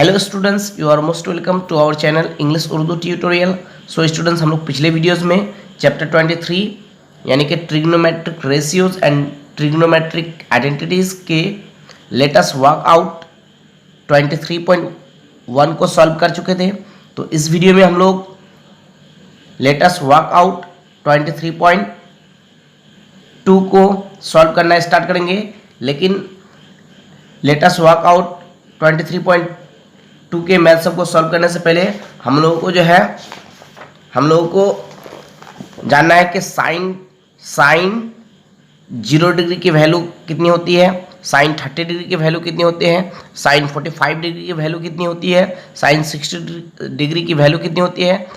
Hello students, you are most welcome to our channel English Urdu tutorial. So students, हम लोग पिछले videos में chapter 23 यानी कि trigonometric ratios and trigonometric identities के लेट अस वर्क आउट 23.1 को सॉल्व कर चुके थे। तो इस वीडियो में हम लोग लेट अस वर्क आउट 23.2 को सॉल्व करना स्टार्ट करेंगे। लेकिन लेट अस वर्क आउट 23.2 के मैथ सब को सॉल्व करने से पहले हम लोगों को जो है जानना है कि साइन 0 डिग्री की वैल्यू कितनी होती है, साइन 30 डिग्री की वैल्यू कितनी होती है, साइन 45 डिग्री की वैल्यू कितनी होती है, साइन 60 डिग्री की वैल्यू कितनी होती है,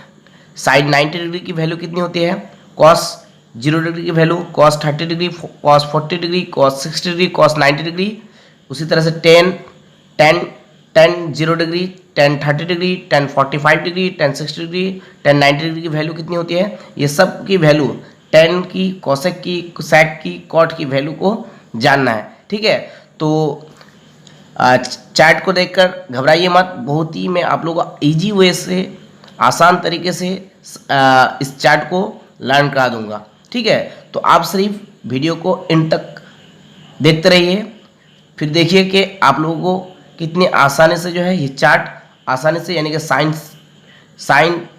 साइन 90 डिग्री की वैल्यू कितनी होती है, कॉस 0 डिग्री की value, cos 30 degree, cos 40 degree, cos 60 degree, cos 90 degree. उसी तरह से tan 0 degree, tan 30 degree, tan 45 degree, tan 60 degree, tan 90 degree की वैल्यू कितनी होती है। ये सब की वैल्यू tan की, कोसेक की, सेक की, कॉट की वैल्यू को जानना है। ठीक है, तो चार्ट को देखकर घबराइए मत। बहुत ही मैं आप लोगों को ईजी वे से, आसान तरीके से इस चार्ट को लर्न करा दूंगा। ठीक है, तो आप सिर्फ वीडियो को एंड तक देखते रहिए, फिर देखिए कि आप लोगों को कितनी आसानी से जो है ये चार्ट आसानी से, यानी कि साइन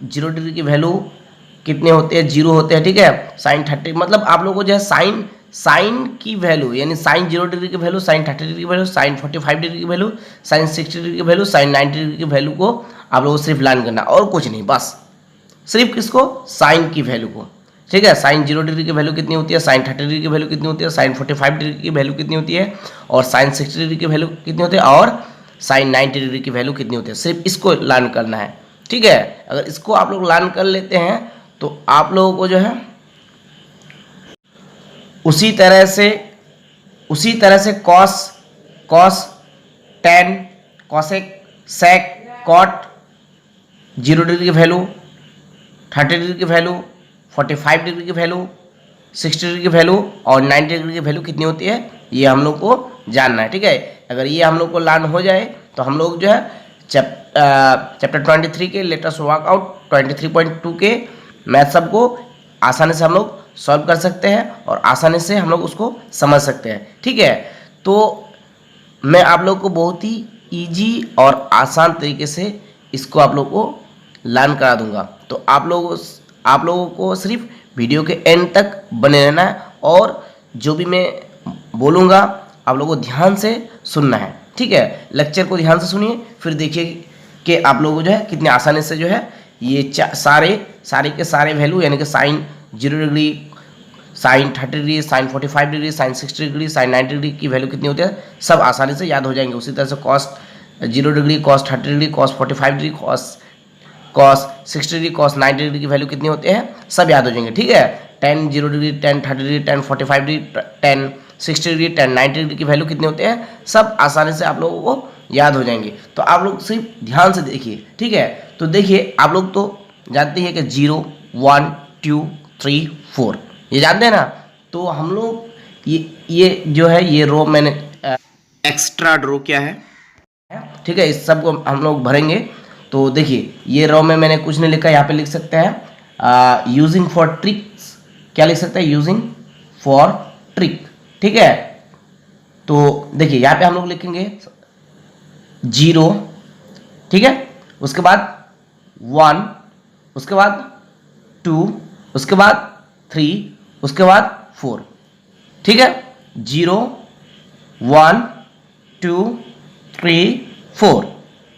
0 डिग्री की वैल्यू कितने होते हैं, 0 होते हैं। ठीक है, साइन 30 मतलब आप लोगों को जो है साइन की वैल्यू, यानी साइन 0 डिग्री की वैल्यू, साइन 30 डिग्री की वैल्यू, साइन 45 डिग्री की वैल्यू, साइन 60 डिग्री की वैल्यू, साइन 90 डिग्री की वैल्यू को आप लोगों को सिर्फ लर्न करना और कुछ नहीं, बस सिर्फ किसको, साइन की वैल्यू को। ठीक है, साइन 0 डिग्री की वैल्यू कितनी होती है, साइन 30 डिग्री की वैल्यू कितनी होती है, साइन 45 डिग्री की वैल्यू कितनी होती है, और साइन 60 डिग्री की वैल्यू कितनी होती है, और साइन 90 डिग्री की वैल्यू कितनी होती है। सिर्फ इसको लर्न करना है। ठीक है, अगर इसको आप लोग लर्न कर लेते हैं तो आप लोगों को जो है उसी तरह से कॉस tan, कॉसेक, सेक, कॉट 0 डिग्री की वैल्यू, 30 डिग्री की वैल्यू, 45 डिग्री की वैल्यू, 60 डिग्री की वैल्यू और 90 डिग्री की वैल्यू कितनी होती है, ये हम लोग को जानना है। ठीक है, अगर ये हम लोग को लर्न हो जाए तो हम लोग जो है चैप्टर 23 के लेट अस वर्क आउट 23.2 के मैथ सब को आसानी से हम लोग सॉल्व कर सकते हैं और आसानी से हम लोग उसको समझ सकते हैं। ठीक है, तो मैं आप लोग को बहुत ही ईजी और आसान तरीके से इसको आप लोग को लर्न करा दूंगा। तो आप लोगों को सिर्फ वीडियो के एंड तक बने रहना है और जो भी मैं बोलूँगा आप लोगों को ध्यान से सुनना है। ठीक है, लेक्चर को ध्यान से सुनिए, फिर देखिए कि आप लोगों को जो है कितने आसानी से जो है ये सारे के सारे वैल्यू, यानी कि sine 0 degree, sine 30 degree, sine 45 degree, sine 60 degree, sine 90 degree की वैल्यू कितनी होती है, सब आसानी से याद हो जाएंगे। उसी तरह से cos 0 degree, cos 30 degree, cos 45 degree, cos 60 degree, cos 90 degree की वैल्यू कितनी होती है, सब याद हो जाएंगे। ठीक है, tan 0 degree, tan 30 degree, tan 45 degree, tan 60 degree, tan 90 degree की वैल्यू कितनी होती है, सब आसानी से आप लोगों को याद हो जाएंगे। तो आप लोग सिर्फ ध्यान से देखिए। ठीक है, तो देखिए आप लोग तो जानते हैं कि 0, 1, 2, 3, 4 ये जानते हैं ना। तो हम लोग ये जो है ये रो मैंने एक्स्ट्रा ड्रॉ किया है। ठीक है, इस सब को हम लोग भरेंगे। तो देखिए ये रो में मैंने कुछ नहीं लिखा, यहाँ पे लिख सकते हैं यूजिंग फॉर ट्रिक्स। क्या लिख सकते हैं, यूजिंग फॉर ट्रिक। ठीक है, तो देखिए यहाँ पे हम लोग लिखेंगे 0, ठीक है, उसके बाद 1, उसके बाद 2, उसके बाद 3, उसके बाद 4। ठीक है, 0, 1, 2, 3, 4।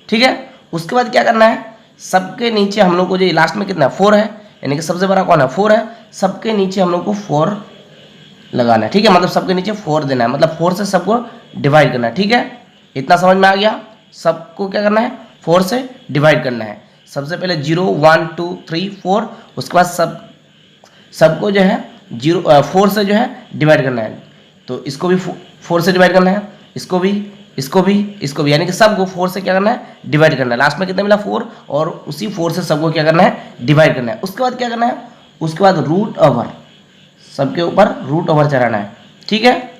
ठीक है, उसके बाद क्या करना है, सबके नीचे हम लोग को जो लास्ट में कितना है, 4 है, यानी कि सबसे बड़ा कौन है, 4 है। सबके नीचे हम लोग को 4 लगाना है। ठीक है, मतलब सबके नीचे 4 देना है, मतलब 4 से सबको डिवाइड करना है। ठीक है, इतना समझ में आ गया। सबको क्या करना है, 4 से डिवाइड करना है। सबसे पहले 0, 1, 2, 3, 4, उसके बाद सबको जो है 4 से जो है डिवाइड करना है। तो इसको भी 4 से डिवाइड करना है, इसको भी, यानी कि सबको 4 से क्या करना है, डिवाइड करना है। लास्ट में कितना मिला, 4, और उसी 4 से सबको क्या करना है, डिवाइड करना है। उसके बाद क्या करना है, उसके बाद रूट ओवर, सबके ऊपर रूट ओवर चढ़ाना है। ठीक है,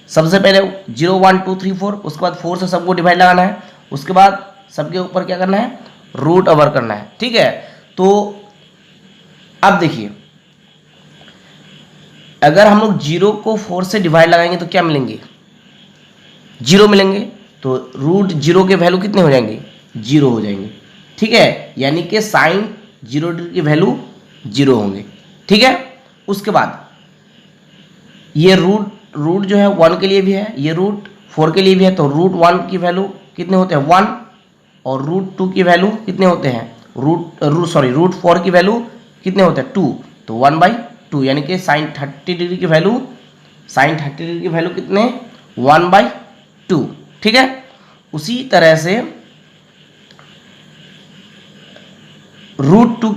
सबसे पहले 0, 1, 2, 3, 4, उसके बाद 4 से सबको डिवाइड लगाना है, उसके बाद सबके ऊपर क्या करना है, रूट ओवर करना है, ठीक है। तो अब देखिए, अगर हम लोग 0 को 4 से डिवाइड लगाएंगे तो क्या मिलेंगे, 0 मिलेंगे। तो रूट 0 के वैल्यू कितने हो जाएंगे, 0 हो जाएंगे, ठीक है। यानी कि साइन 0 डिग्री की वैल्यू 0 होंगे, ठीक है। उसके बाद ये रूट जो है 1 के लिए भी है, ये रूट 4 के लिए भी है। तो रूट 1 की वैल्यू कितने होते हैं, 1, और रूट 2 की वैल्यू कितने होते हैं, रूट 4 की वैल्यू कितने होते हैं, 2। तो 1/2 यानी कि साइन 30 डिग्री की वैल्यू, कितने, 1/2, ठीक है। उसी तरह से रूट 2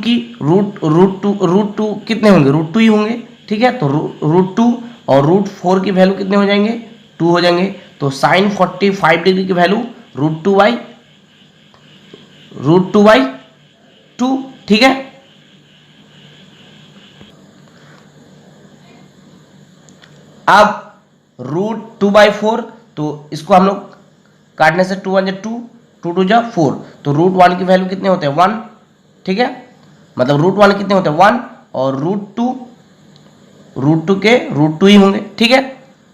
कितने होंगे, रूट 2 ही होंगे, ठीक है। तो रूट 2 और रूट 4 की वैल्यू कितने हो जाएंगे, 2 हो जाएंगे। तो साइन 45 डिग्री की वैल्यू रूट 2/2, ठीक है। अब रूट 2/4, तो इसको हम लोग काटने से 2 1 2, 2 2 4, तो रूट 1 की वैल्यू कितने होते हैं, 1, ठीक है। मतलब रूट 1 कितने होते हैं, 1, और रूट 2 के रूट 2 ही होंगे, ठीक है।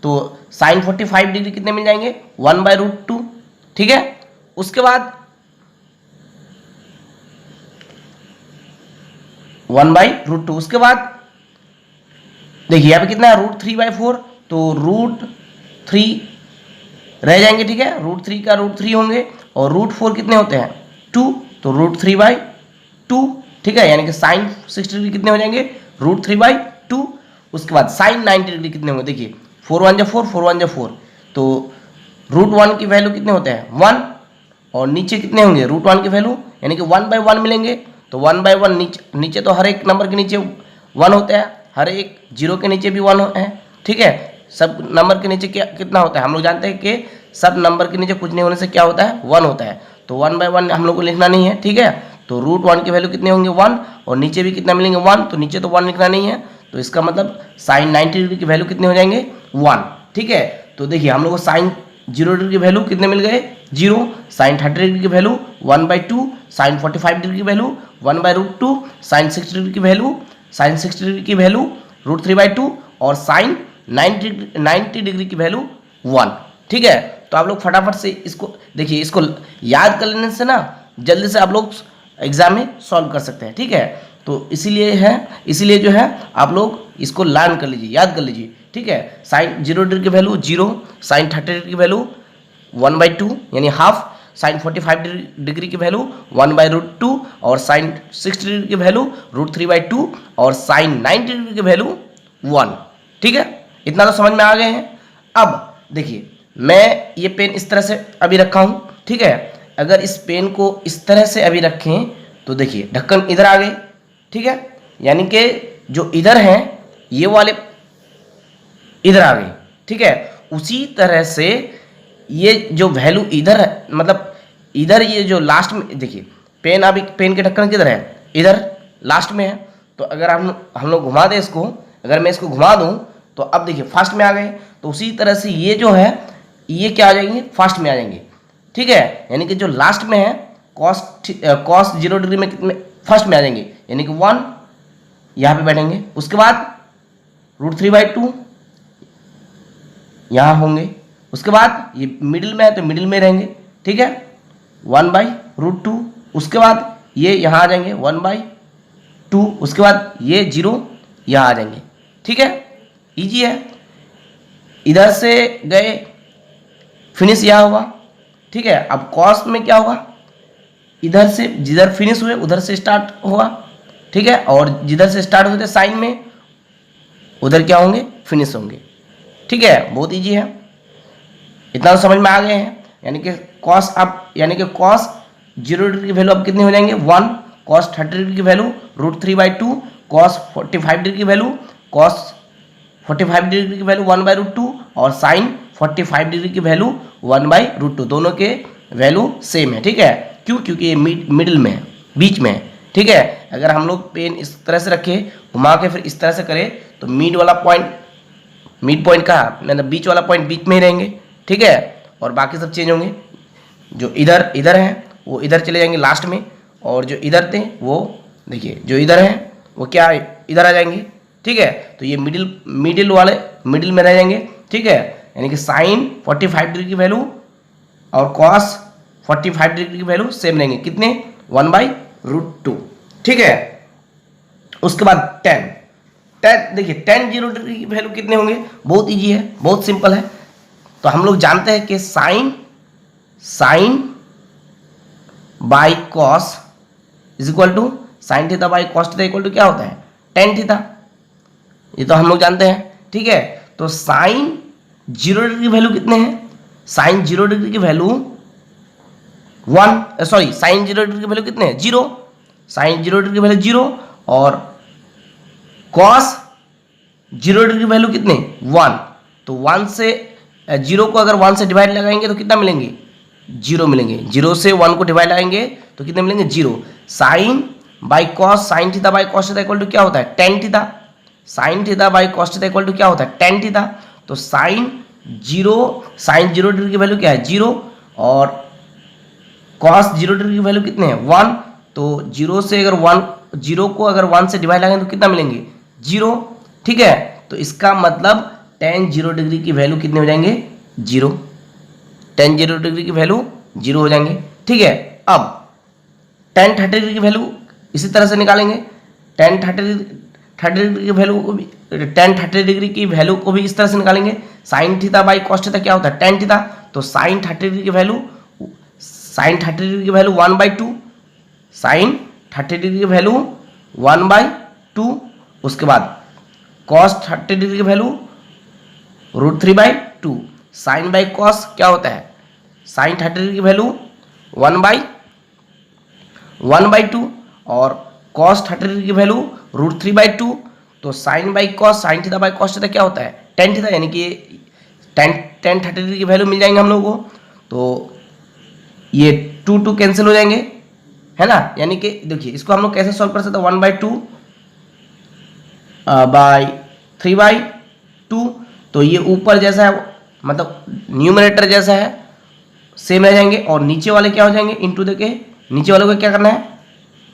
तो साइन 45 डिग्री कितने मिल जाएंगे, 1/√2, ठीक है। उसके बाद 1/√2, उसके बाद देखिए यहाँ पे कितना है, रूट 3/4, तो रूट 3 रह जाएंगे, ठीक है। रूट 3 का रूट 3 होंगे, और रूट 4 कितने होते हैं, 2, तो रूट 3/2, ठीक है। यानी कि साइन 60 डिग्री कितने हो जाएंगे, रूट 3/2। उसके बाद साइन 90 डिग्री कितने होंगे, देखिए 4 1 4, 4 1 4, तो रूट 1 की वैल्यू कितने होते हैं, 1, और नीचे कितने होंगे, रूट 1 की वैल्यू यानी कि 1/1 मिलेंगे। तो 1/1 नीचे तो हर एक नंबर के नीचे 1 होता है, हर एक 0 के नीचे भी 1 है, ठीक है। सब नंबर के नीचे क्या कितना होता है, हम लोग जानते हैं कि सब नंबर के नीचे कुछ नहीं होने से क्या होता है, 1 होता है। तो 1/1 हम लोग को लिखना नहीं है, ठीक है। तो रूट 1 की वैल्यू कितने होंगे, 1, और नीचे भी कितना मिलेंगे, 1, तो नीचे तो 1 लिखना नहीं है। तो इसका मतलब साइन 90 डिग्री की वैल्यू कितने हो जाएंगे, 1, ठीक है। तो देखिए हम लोग को साइन 0 डिग्री की वैल्यू कितने मिल गए, 0, साइन 30 डिग्री की वैल्यू 1/2, साइन 45 डिग्री की वैल्यू 1/√2, साइन 60 डिग्री की वैल्यू रूट 3/2, और साइन 90 डिग्री की वैल्यू 1, ठीक है। तो आप लोग फटाफट से इसको देखिए, इसको याद कर लेने से ना जल्दी से आप लोग एग्जाम में सॉल्व कर सकते हैं, ठीक है। तो इसीलिए जो है आप लोग इसको लर्न कर लीजिए, याद कर लीजिए, ठीक है। साइन 0 डिग्री की वैल्यू 0, साइन 30 डिग्री की वैल्यू 1/2 यानी हाफ, साइन 45 डिग्री की वैल्यू 1/√2, और साइन 60 डिग्री की वैल्यू रूट 3/2, और साइन 90 डिग्री की वैल्यू 1, ठीक है। इतना तो समझ में आ गए हैं। अब देखिए मैं ये पेन इस तरह से अभी रखा हूँ, ठीक है। अगर इस पेन को इस तरह से अभी रखें तो देखिए ढक्कन इधर आ गए, ठीक है। यानी कि जो इधर हैं ये वाले इधर आ गए, ठीक है। उसी तरह से ये जो वैल्यू इधर है, मतलब इधर ये जो लास्ट में देखिए पेन, अभी पेन के ढक्कन किधर है, इधर लास्ट में है। तो अगर हम लोग घुमा दें इसको, अगर मैं इसको घुमा दूं तो अब देखिए फर्स्ट में आ गए। तो उसी तरह से ये जो है ये क्या आ जाएंगे, फर्स्ट में आ जाएंगे, ठीक है। यानी कि जो लास्ट में है कॉस 0 डिग्री में कितने फर्स्ट में आ जाएंगे, यानी कि 1 यहाँ पे बैठेंगे। उसके बाद रूट 3/2 यहाँ होंगे। उसके बाद ये मिडिल में है तो मिडिल में रहेंगे, ठीक है, 1/√2। उसके बाद ये यहाँ आ जाएंगे 1/2। उसके बाद ये 0 यहाँ आ जाएंगे, ठीक है, इजी है। इधर से गए फिनिश यहाँ होगा, ठीक है। अब कॉस में क्या होगा, इधर से जिधर फिनिश हुए उधर से स्टार्ट होगा, ठीक है, और जिधर से स्टार्ट हुए थे साइन में उधर क्या होंगे, फिनिश होंगे, ठीक है। बहुत इजी है, इतना तो समझ में आ गए हैं। यानी कि कॉस अब यानी कि कॉस 0 डिग्री की वैल्यू अब कितनी हो जाएंगे, 1, कॉस 30 डिग्री की वैल्यू रूट 3/2, कॉस 45 डिग्री की वैल्यू कॉस 45 डिग्री की वैल्यू 1/√2, और साइन 45 डिग्री की वैल्यू 1/√2, दोनों के वैल्यू सेम है, ठीक है। क्यों, क्योंकि ये मिडिल में है, बीच में है, ठीक है। अगर हम लोग पेन इस तरह से रखें, घुमा के फिर इस तरह से करें तो मिड पॉइंट का मतलब बीच वाला पॉइंट बीच में ही रहेंगे, ठीक है, और बाकी सब चेंज होंगे। जो इधर इधर है वो इधर चले जाएंगे लास्ट में, और जो इधर थे वो देखिए जो इधर है वो क्या इधर आ जाएंगे, ठीक है। तो ये मिडिल वाले मिडिल में रह जाएंगे, ठीक है। यानी कि साइन 45 डिग्री की वैल्यू और कॉस 45 डिग्री की वैल्यू सेम रहेंगे, कितने 1/√2, ठीक है। उसके बाद टेन देखिए टेन 0 डिग्री की वैल्यू कितने होंगे, बहुत इजी है, बहुत सिंपल है। तो हम लोग जानते हैं कि sine by cos is equal to sine theta by cos theta equal to क्या होता है, टेन थीटा, ये तो हम लोग जानते हैं, ठीक है। तो साइन 0 डिग्री की वैल्यू कितने हैं, साइन 0 डिग्री की वैल्यू साइन 0 डिग्री की वैल्यू कितने हैं, 0, साइन 0 डिग्री की वैल्यू 0, और कॉस 0 डिग्री की वैल्यू कितने 1। तो 1 से 0 को अगर 1 से डिवाइड लगाएंगे तो कितना मिलेंगे, 0 मिलेंगे। 0 से 1 को डिवाइड लगाएंगे तो कितने मिलेंगे, 0। Sine by cos sine theta by cos theta equal to क्या होता है, tan theta. Sine theta by cos theta equal to क्या होता है, टेन थीटा। तो साइन 0 डिग्री की वैल्यू क्या है, 0, और कॉस 0 डिग्री की वैल्यू कितने हैं, 1। तो 0 से अगर 0 को अगर 1 से डिवाइड लगाएंगे तो कितना मिलेंगे, 0, ठीक है। तो इसका मतलब टेन 0 डिग्री की वैल्यू कितने हो जाएंगे, 0। टेन 0 डिग्री की वैल्यू 0 हो जाएंगे, ठीक है। अब टेन 30 डिग्री की वैल्यू इसी तरह से निकालेंगे। टेन 30 डिग्री की वैल्यू को भी टेन 30 डिग्री की वैल्यू को भी इस तरह से निकालेंगे। Sign theta by cos theta क्या होता है, टेन थीटा। तो साइन 30 डिग्री की वैल्यू 1/2, साइन 30 डिग्री की वैल्यू 1/2। उसके बाद कॉस 30 डिग्री की वैल्यू √3/2। साइन बाई कॉस क्या होता है, साइन 30 डिग्री की वैल्यू 1/2, और कॉस 30 डिग्री की वैल्यू √3/2। तो sine by cos sine theta by cos theta क्या होता है, टेन थीटा। यानी कि टेन 30 डिग्री की वैल्यू मिल जाएंगे हम लोगों को। तो ये 2 कैंसिल हो जाएंगे, है ना। यानी कि देखिए इसको हम लोग कैसे सॉल्व कर सकते हैं, 1/2 बाई 3/2। तो ये ऊपर जैसा है मतलब न्यूमरेटर जैसा है सेम रह जाएंगे, और नीचे वाले क्या हो जाएंगे, इंटू देके नीचे वाले को क्या करना है,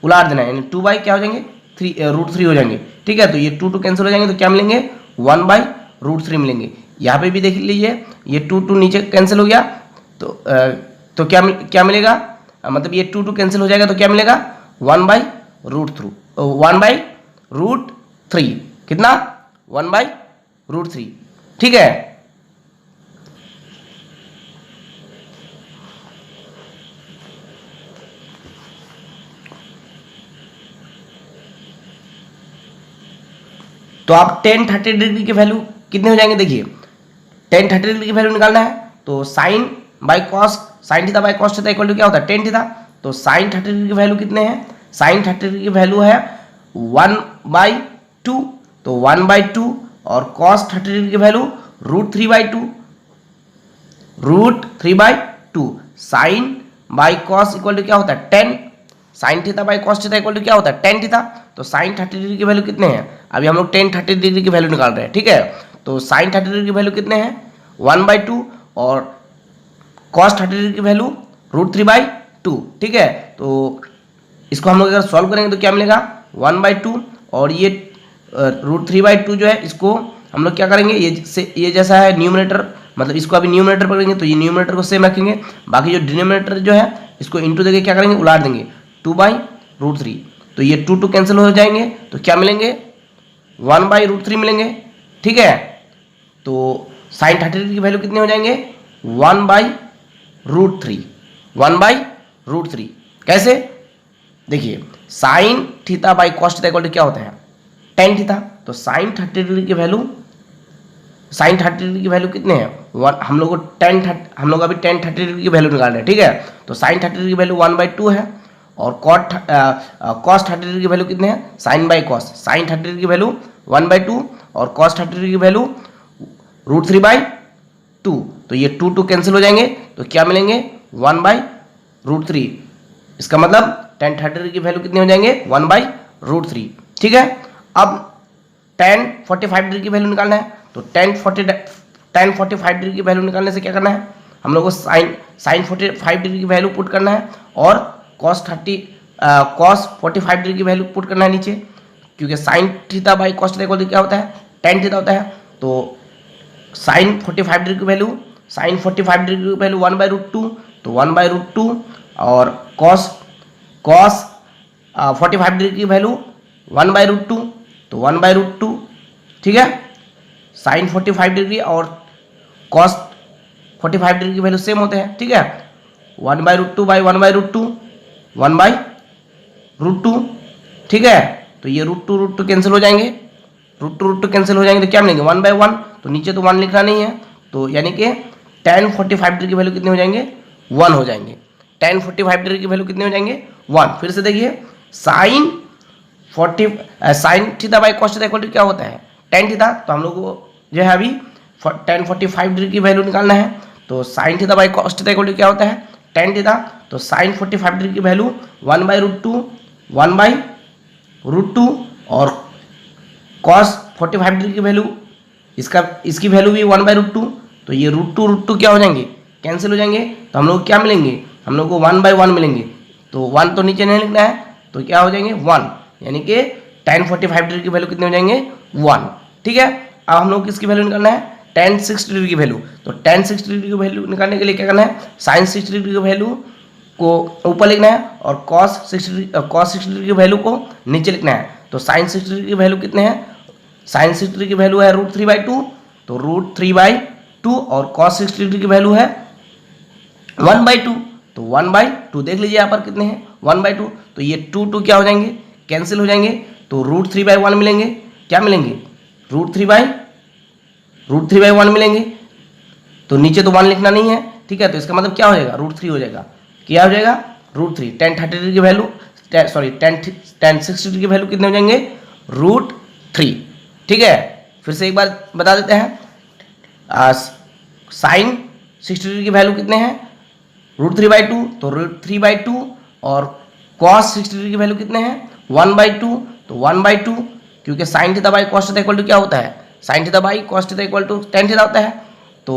उलाट देना है। यानी 2 बाई क्या हो जाएंगे, √3 हो जाएंगे, ठीक है। तो ये 2 कैंसिल हो जाएंगे तो क्या मिलेंगे, 1/√3 मिलेंगे। यहाँ पे भी देख लीजिए ये 2 नीचे कैंसिल हो गया, तो क्या मिलेगा, मतलब ये 2 कैंसिल हो जाएगा तो क्या मिलेगा, 1/√3 कितना, 1/√3, ठीक है। तो आप टेन 30 डिग्री की वैल्यू कितने हो जाएंगे, देखिए टेन 30 डिग्री की वैल्यू निकालना है। तो sine by cos sine theta by cos theta equal to क्या होता है, टेन थीटा। तो साइन 30 डिग्री की वैल्यू कितने हैं, साइन 30 डिग्री की वैल्यू है 1/2। तो 1/2, और कॉस 30 डिग्री की value √3/2। Sine by cos equal to क्या होता है, tan. Sine theta by cos theta equal to क्या होता है, टेन थीटा। तो साइन 30 डिग्री की वैल्यू कितने हैं, अभी हम लोग टेन 30 डिग्री की वैल्यू निकाल रहे हैं, ठीक है। तो साइन 30 डिग्री की वैल्यू कितने हैं, 1/2, और कॉस 30 डिग्री की वैल्यू √3/2, ठीक है। तो इसको हम लोग अगर सॉल्व करेंगे तो क्या मिलेगा, 1/2, और ये √3/2 जो है इसको हम लोग क्या करेंगे, ये जैसा है न्यूमरेटर, मतलब इसको अभी न्यूमरेटर पकड़ेंगे तो ये न्यूमरेटर को सेम रखेंगे। बाकी जो डिनोमिनेटर जो है इसको इंटू देके क्या करेंगे, उलाट देंगे, 2/√3। तो ये 2 कैंसिल हो जाएंगे तो क्या मिलेंगे, 1/√3 मिलेंगे, ठीक है। तो साइन 30 डिग्री की वैल्यू कितने हो जाएंगे, 1/√3 कैसे, देखिए sine theta by cos theta equal to क्या होता है, टेन थीटा। तो साइन 30 डिग्री की वैल्यू कितने हैं, हम लोग अभी टेन 30 डिग्री की वैल्यू निकाल रहे हैं, ठीक है। तो साइन 30 डिग्री की वैल्यू 1/2 है, और कॉस 30 डिग्री की वैल्यू कितने हैं, sine by cos sine 30 degree की वैल्यू 1/2, और कॉस 30 डिग्री की वैल्यू √3/2। तो ये 2 कैंसिल हो जाएंगे तो क्या मिलेंगे, 1/√3। इसका मतलब टेन 30 डिग्री की वैल्यू कितने हो जाएंगे, 1/√3, ठीक है। अब टेन 45 डिग्री की वैल्यू निकालना है। तो टेन 45 डिग्री की वैल्यू निकालने से क्या करना है, हम लोग को साइन 45 डिग्री की वैल्यू पुट करना है और कॉस 45 डिग्री की वैल्यू पुट करना है नीचे, क्योंकि sine theta by cos theta equal to क्या होता है, टेन थीटा होता है। तो साइन 45 डिग्री की वैल्यू, साइन 45 डिग्री की वैल्यू 1/√2, तो 1/√2 और कॉस 45 डिग्री की वैल्यू 1/√2, तो 1/√2, ठीक है। साइन 45 डिग्री और कॉस 45 डिग्री की वैल्यू सेम होते हैं, ठीक है। 1/√2 बाई 1/√2, 1/√2, ठीक है। तो ये √2 कैंसिल हो जाएंगे, √2 कैंसिल हो जाएंगे, तो क्या मिलेंगे 1/1, तो नीचे तो 1 लिखना नहीं है, तो यानी कि tan 45 डिग्री की वैल्यू कितने हो जाएंगे, 1 हो जाएंगे। tan 45 डिग्री की वैल्यू कितने हो जाएंगे, 1। फिर से देखिए sine theta by cos theta equal to क्या होता है, tan थीटा। तो हम लोग को जो है अभी tan 45 डिग्री की वैल्यू निकालना है, तो sine theta by cos theta equal to क्या होता है, tan थीटा। तो साइन 45 डिग्री की वैल्यू 1/√2 और कॉस 45 डिग्री की वैल्यू इसकी वैल्यू भी 1/√2, तो ये √2 क्या हो जाएंगे, कैंसिल हो जाएंगे। तो हम लोग क्या मिलेंगे, हम लोग को 1/1 मिलेंगे, तो 1 तो नीचे नहीं लिखना है, तो क्या हो जाएंगे 1, यानी कि tan 45 डिग्री की वैल्यू कितने हो जाएंगे 1, ठीक है। अब हम लोग किसकी वैल्यू निकालना है, tan 60 डिग्री की वैल्यू। तो tan 60 डिग्री की वैल्यू निकालने के लिए क्या करना है, साइन 60 डिग्री की वैल्यू को ऊपर लिखना है और कॉस 60 डिग्री की वैल्यू को नीचे लिखना है। तो साइन 60 डिग्री की वैल्यू कितने हैं, साइन 60 डिग्री की वैल्यू है √3/2, तो √3/2 और कॉस 60 डिग्री की वैल्यू है 1/2, तो 1/2 देख लीजिए यहाँ पर कितने हैं 1/2, तो ये 2 क्या हो जाएंगे, कैंसिल हो जाएंगे, तो √3/1 मिलेंगे, क्या मिलेंगे √3/1 मिलेंगे, तो नीचे तो 1 लिखना नहीं है, ठीक है। तो इसका मतलब क्या हो जाएगा, √3 हो जाएगा, क्या हो जाएगा √3। tan 30 डिग्री की वैल्यू tan 60 डिग्री की वैल्यू कितने हो जाएंगे √3, ठीक है। फिर से एक बार बता देते हैं, साइन 60 डिग्री की वैल्यू कितने हैं √3/2, तो √3/2 और कॉस 60 डिग्री की वैल्यू कितने हैं 1/2, तो 1/2, क्योंकि sine theta by cos theta equal to क्या होता है, sine theta by cos theta equal to tan theta होता है। तो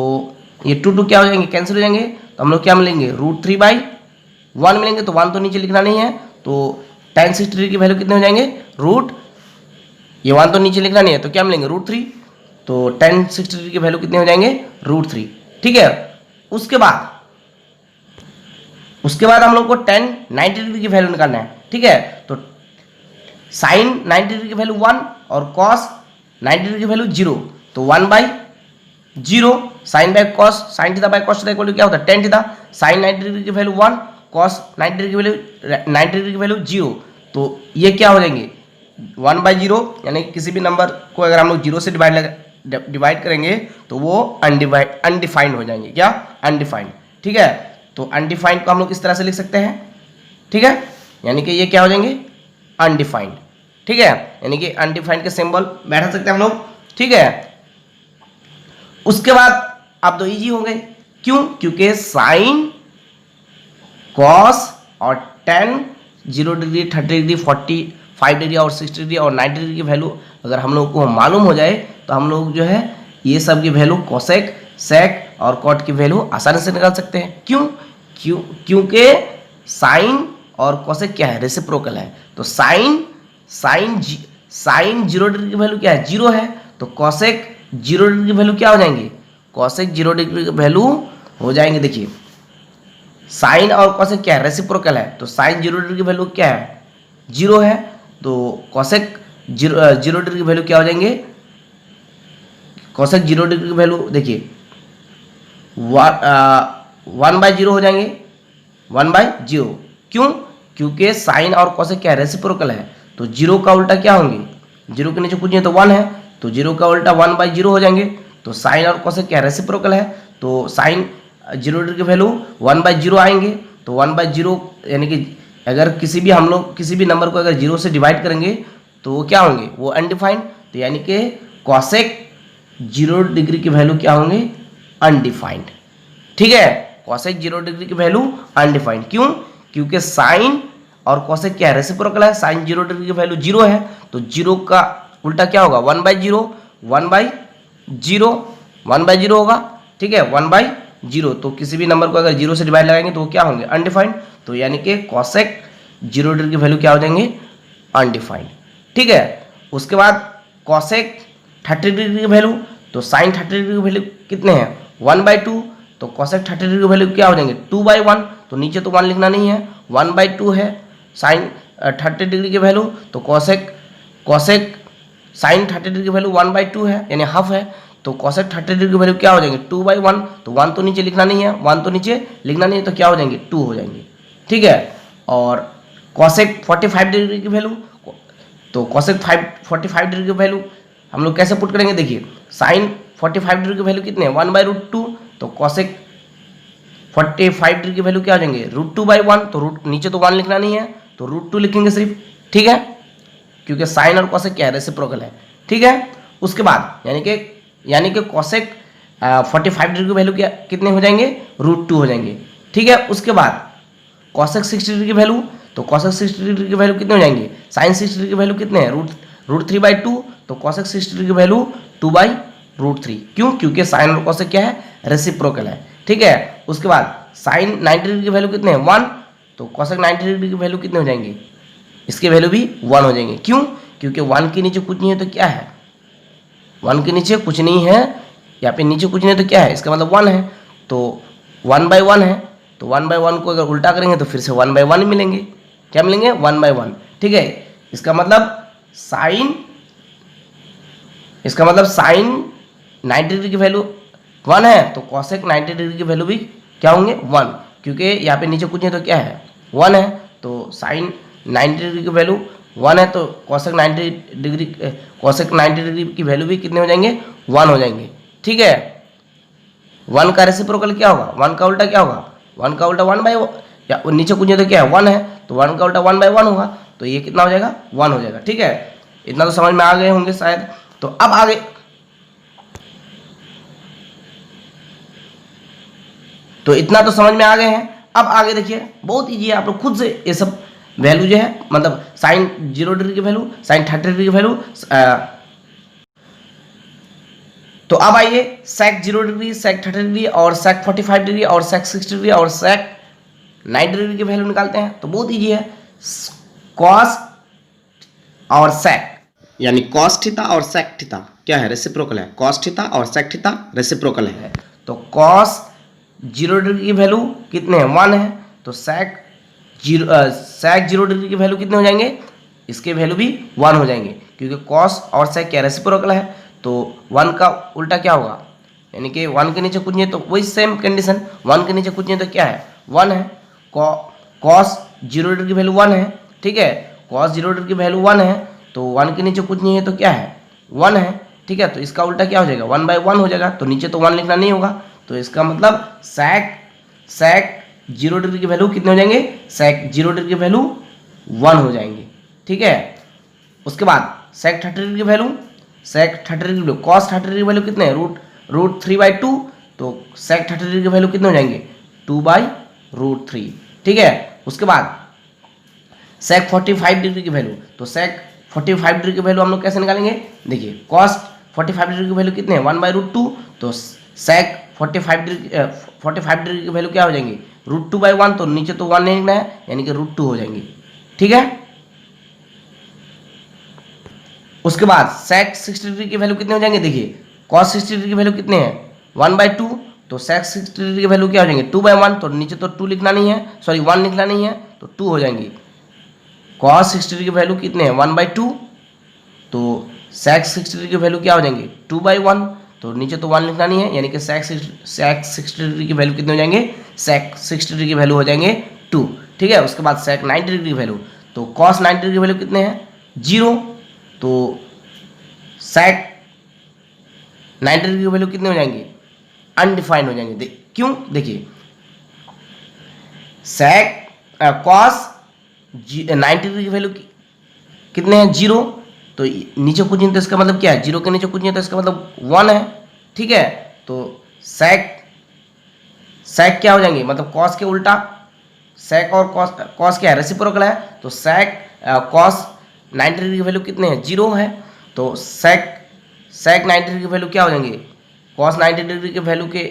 ये 2 क्या हो जाएंगे, कैंसिल हो जाएंगे, तो हम लोग क्या मिलेंगे √3/1 मिलेंगे, तो 1 तो नीचे लिखना नहीं है, तो tan 60 डिग्री की वैल्यू कितने हो जाएंगे ये 1 तो नीचे लिखना नहीं है, तो क्या मिलेंगे √3, तो tan 60 डिग्री की वैल्यू कितने हो जाएंगे √3, ठीक है। उसके बाद हम लोग को tan 90 डिग्री की वैल्यू निकालना है, ठीक है। तो साइन 90 डिग्री की वैल्यू 1 और कॉस 90 डिग्री की वैल्यू 0, तो 1/0, sine by cos, sine theta by cos theta equal to क्या होता है tan थीटा। साइन 90 डिग्री की वैल्यू 1, कॉस 90 डिग्री की वैल्यू 0, तो ये क्या हो जाएंगे 1/0, यानी किसी भी नंबर को अगर हम लोग 0 से डिवाइड करेंगे तो वो अनडिफाइंड हो जाएंगे, क्या अनडिफाइंड, ठीक है। तो अनडिफाइंड को हम लोग इस तरह से लिख सकते हैं, ठीक है, यानी कि ये क्या हो जाएंगे अनडिफाइंड, ठीक है, यानी कि अनडिफाइंड के सिंबल बैठा सकते हैं हम लोग, ठीक है। उसके बाद अब तो इजी हो गए, क्यों, क्योंकि साइन कॉस और tan 0 डिग्री 30 डिग्री 45 डिग्री और 60 डिग्री और 90 डिग्री की वैल्यू अगर हम लोग को मालूम हो जाए तो हम लोग जो है ये सब की वैल्यू कोसेक, सेक और कॉट की वैल्यू आसानी से निकाल सकते हैं। क्योंकि साइन और कोसेक क्या है, रेसिप्रोकल है। तो साइन 0 डिग्री की वैल्यू क्या है 0 है, तो कोसेक 0 डिग्री की वैल्यू क्या हो जाएंगे, कोसेक 0 डिग्री की वैल्यू हो जाएंगे, देखिए साइन और कोसेक क्या है रेसिप्रोकल है, तो साइन 0 डिग्री की वैल्यू क्या है 0 है, तो कोसेक 0 डिग्री की वैल्यू क्या हो जाएंगे, कोसेक 0 डिग्री की वैल्यू देखिए 1/0 हो जाएंगे, 1/0, क्यों, क्योंकि साइन और कोसेक क्या है रेसिप्रोकल है, तो 0 का उल्टा क्या होंगे, 0 के नीचे कुछ नहीं तो 1 है, तो 0 का उल्टा 1/0 हो जाएंगे। तो साइन और कोसेक क्या रेसिप्रोकल है, तो साइन 0 डिग्री की वैल्यू 1/0 आएंगे, तो 1/0 यानी कि अगर हम लोग किसी भी नंबर को अगर 0 से डिवाइड करेंगे तो वो क्या होंगे, वो अनडिफाइंड, तो यानी कि कोसेक 0 डिग्री की वैल्यू क्या होंगे अनडिफाइंड, ठीक है। कोसेक 0 डिग्री की वैल्यू अनडिफाइंड, क्यों, क्योंकि साइन और कोसेक क्या है रेसिप्रोकल है, साइन 0 डिग्री की वैल्यू 0 है, तो 0 का उल्टा क्या होगा 1/0 होगा, ठीक है, 1/0 जीरो, तो किसी भी नंबर को अगर जीरो से डिवाइड लगाएंगे तो वो क्या होंगे, अनडिफाइंड। तो यानी कि कॉसेक 0 डिग्री की वैल्यू क्या हो जाएंगे, अनडिफाइंड। ठीक है, उसके बाद कॉसेक 30 डिग्री की वैल्यू, तो साइन 30 डिग्री की वैल्यू कितने हैं, 1/2, तो कॉसेक 30 डिग्री की वैल्यू क्या हो जाएंगे, 2/1, तो नीचे तो 1 लिखना नहीं है, 1/2 है साइन 30 डिग्री की वैल्यू, तो कॉसेक साइन 30 डिग्री की वैल्यू 1/2 है यानी हाफ है, तो कॉसेक 30 डिग्री की वैल्यू क्या हो जाएंगे, 2/1, तो 1 तो नीचे लिखना नहीं है, 1 तो नीचे लिखना नहीं है, तो क्या हो जाएंगे, 2 हो जाएंगे। ठीक है, और कॉसेक 45 डिग्री की वैल्यू, तो कॉसेक 45 डिग्री की वैल्यू हम लोग कैसे पुट करेंगे, देखिए साइन 45 डिग्री की वैल्यू कितने हैं, 1/√2, तो कॉसेक 45 डिग्री की वैल्यू क्या हो जाएंगे, √2/1, तो रूट नीचे तो 1 लिखना नहीं है, तो √2 लिखेंगे सिर्फ। ठीक है, क्योंकि साइन और कॉसेक क्या है, रेसिप्रोकल है। ठीक है, उसके बाद यानी कि कॉसेक 45 डिग्री की वैल्यू क्या कितने हो जाएंगे, √2 हो जाएंगे। ठीक है, उसके बाद कॉसेक 60 डिग्री की वैल्यू, तो कॉसेक 60 डिग्री की वैल्यू कितने हो जाएंगे, साइन 60 डिग्री की वैल्यू कितने हैं, √3/2, तो कॉसेक 60 डिग्री की वैल्यू 2/√3। क्यों, क्योंकि साइन और कॉसेक क्या है, रेसिप्रोकल है। ठीक है, उसके बाद साइन 90 डिग्री की वैल्यू कितने हैं, 1, तो कॉसेक 90 डिग्री की वैल्यू कितने हो जाएंगे, इसके वैल्यू भी 1 हो जाएंगे। क्यों, क्योंकि 1 के नीचे कुछ नहीं है तो क्या है, 1 के नीचे कुछ नहीं है, यहाँ पे नीचे कुछ नहीं है तो क्या है, इसका मतलब 1 है, तो 1/1 है, तो 1/1 को अगर उल्टा करेंगे तो फिर से 1/1 मिलेंगे, क्या मिलेंगे, 1/1। ठीक है, इसका मतलब साइन 90 डिग्री की वैल्यू 1 है, तो कॉसेक 90 डिग्री की वैल्यू भी क्या होंगे, 1, क्योंकि यहाँ पे नीचे कुछ नहीं है तो क्या है, 1 है, तो साइन 90 डिग्री की वैल्यू 1 है, तो कॉसेक 90 डिग्री की वैल्यू भी कितने हो जाएंगे, 1 हो जाएंगे। ठीक है, 1 का रेसिप्रोकल क्या होगा, 1 का उल्टा क्या होगा, 1 का उल्टा 1/1, या नीचे कुछ नहीं तो क्या है, 1 है, तो 1 का उल्टा 1/1 होगा, तो ये कितना हो जाएगा, 1 हो जाएगा। ठीक है, इतना तो समझ में आ गए होंगे शायद। तो अब आगे इतना तो समझ में आ गए हैं। अब आगे देखिए, बहुत ईजी है, आप लोग खुद से ये सब वैल्यू जो है, मतलब साइन 0 डिग्री की वैल्यू, साइन 30 डिग्री की वैल्यू, तो अब आइए सेक 0 डिग्री, सेक 30 डिग्री और सेक 45 डिग्री और सेक 60 डिग्री और सेक 90 डिग्री की वैल्यू निकालते हैं। तो बहुत ईजी है, कॉस और सेक, यानी कॉस थीटा और सेक थीटा क्या है, रेसिप्रोकल है, कॉस थीटा और सेक थीटा रेसिप्रोकल है। तो कॉस 0 डिग्री की वैल्यू कितने हैं, 1 है, तो सेक 0 डिग्री की वैल्यू कितने हो जाएंगे, इसके वैल्यू भी 1 हो जाएंगे, क्योंकि कॉस और सेक क्या रेसिप्रोकल है, तो 1 का उल्टा क्या होगा, यानी कि 1 के नीचे कुछ नहीं है तो वही सेम कंडीशन, 1 के नीचे कुछ नहीं है तो क्या है, 1 है, कॉस 0 डिग्री की वैल्यू 1 है। ठीक है, कॉस 0 डिग्री की वैल्यू 1 है, तो 1 के नीचे कुछ नहीं है तो क्या है, 1 है। ठीक है, तो इसका उल्टा क्या हो जाएगा, 1/1 हो जाएगा, तो नीचे तो 1 लिखना नहीं होगा, तो इसका मतलब सेक 0 डिग्री की वैल्यू कितने हो जाएंगे, सेक 0 डिग्री की वैल्यू 1 हो जाएंगे। ठीक है, उसके बाद सेक 30 डिग्री की वैल्यू, सेक 30 डिग्री की वैल्यू, कॉस 30 डिग्री की वैल्यू कितने हैं, √3/2, तो सेक 30 डिग्री की वैल्यू कितने हो जाएंगे, 2/√3। ठीक है, उसके बाद सेक 45 डिग्री की वैल्यू, तो सेक 45 डिग्री की वैल्यू हम लोग कैसे निकालेंगे, देखिए कॉस 45 डिग्री की वैल्यू कितने हैं, 1/√2, तो सेक 45 डिग्री की वैल्यू क्या हो जाएंगे, √2/1, तो नीचे तो 1 नहीं लिखना है, यानी कि √2 हो जाएंगे। ठीक है, उसके बाद सेक 60 डिग्री की वैल्यू कितने हो जाएंगे, देखिए कॉस 60 डिग्री की वैल्यू कितने हैं, 1/2, तो सेक 60 डिग्री की वैल्यू क्या हो जाएंगे, 2/1, तो नीचे तो 2 लिखना नहीं है, सॉरी 1 लिखना नहीं है, तो 2 हो जाएंगे। कॉस 60 डिग्री की वैल्यू कितने हैं, 1/2, तो सेक 60 डिग्री की वैल्यू क्या हो जाएंगे, 2/1, तो नीचे तो 1 लिखना नहीं है, यानी कि सेक 60 डिग्री की वैल्यू कितने हो जाएंगे, सेक 60 डिग्री की वैल्यू हो जाएंगे 2। ठीक है, उसके बाद सेक 90 डिग्री की वैल्यू, तो कॉस 90 डिग्री की वैल्यू कितने हैं, 0, तो सेक 90 डिग्री की वैल्यू कितने हो जाएंगे, अनडिफाइंड हो जाएंगे। क्यों, देखिए सेक कॉस 90 डिग्री की वैल्यू कितने हैं, 0, तो नीचे कुछ नहीं तो इसका मतलब क्या है, 0 के नीचे कुछ नहीं तो इसका मतलब 1 है। ठीक है, तो सेक क्या हो जाएंगे, मतलब कॉस के उल्टा, सेक और कॉस क्या है, रेसिप्रोकल है, तो सेक कॉस 90 डिग्री की वैल्यू कितने हैं, 0 है, तो सेक 90 डिग्री की वैल्यू क्या हो जाएंगे, कॉस 90 डिग्री के वैल्यू के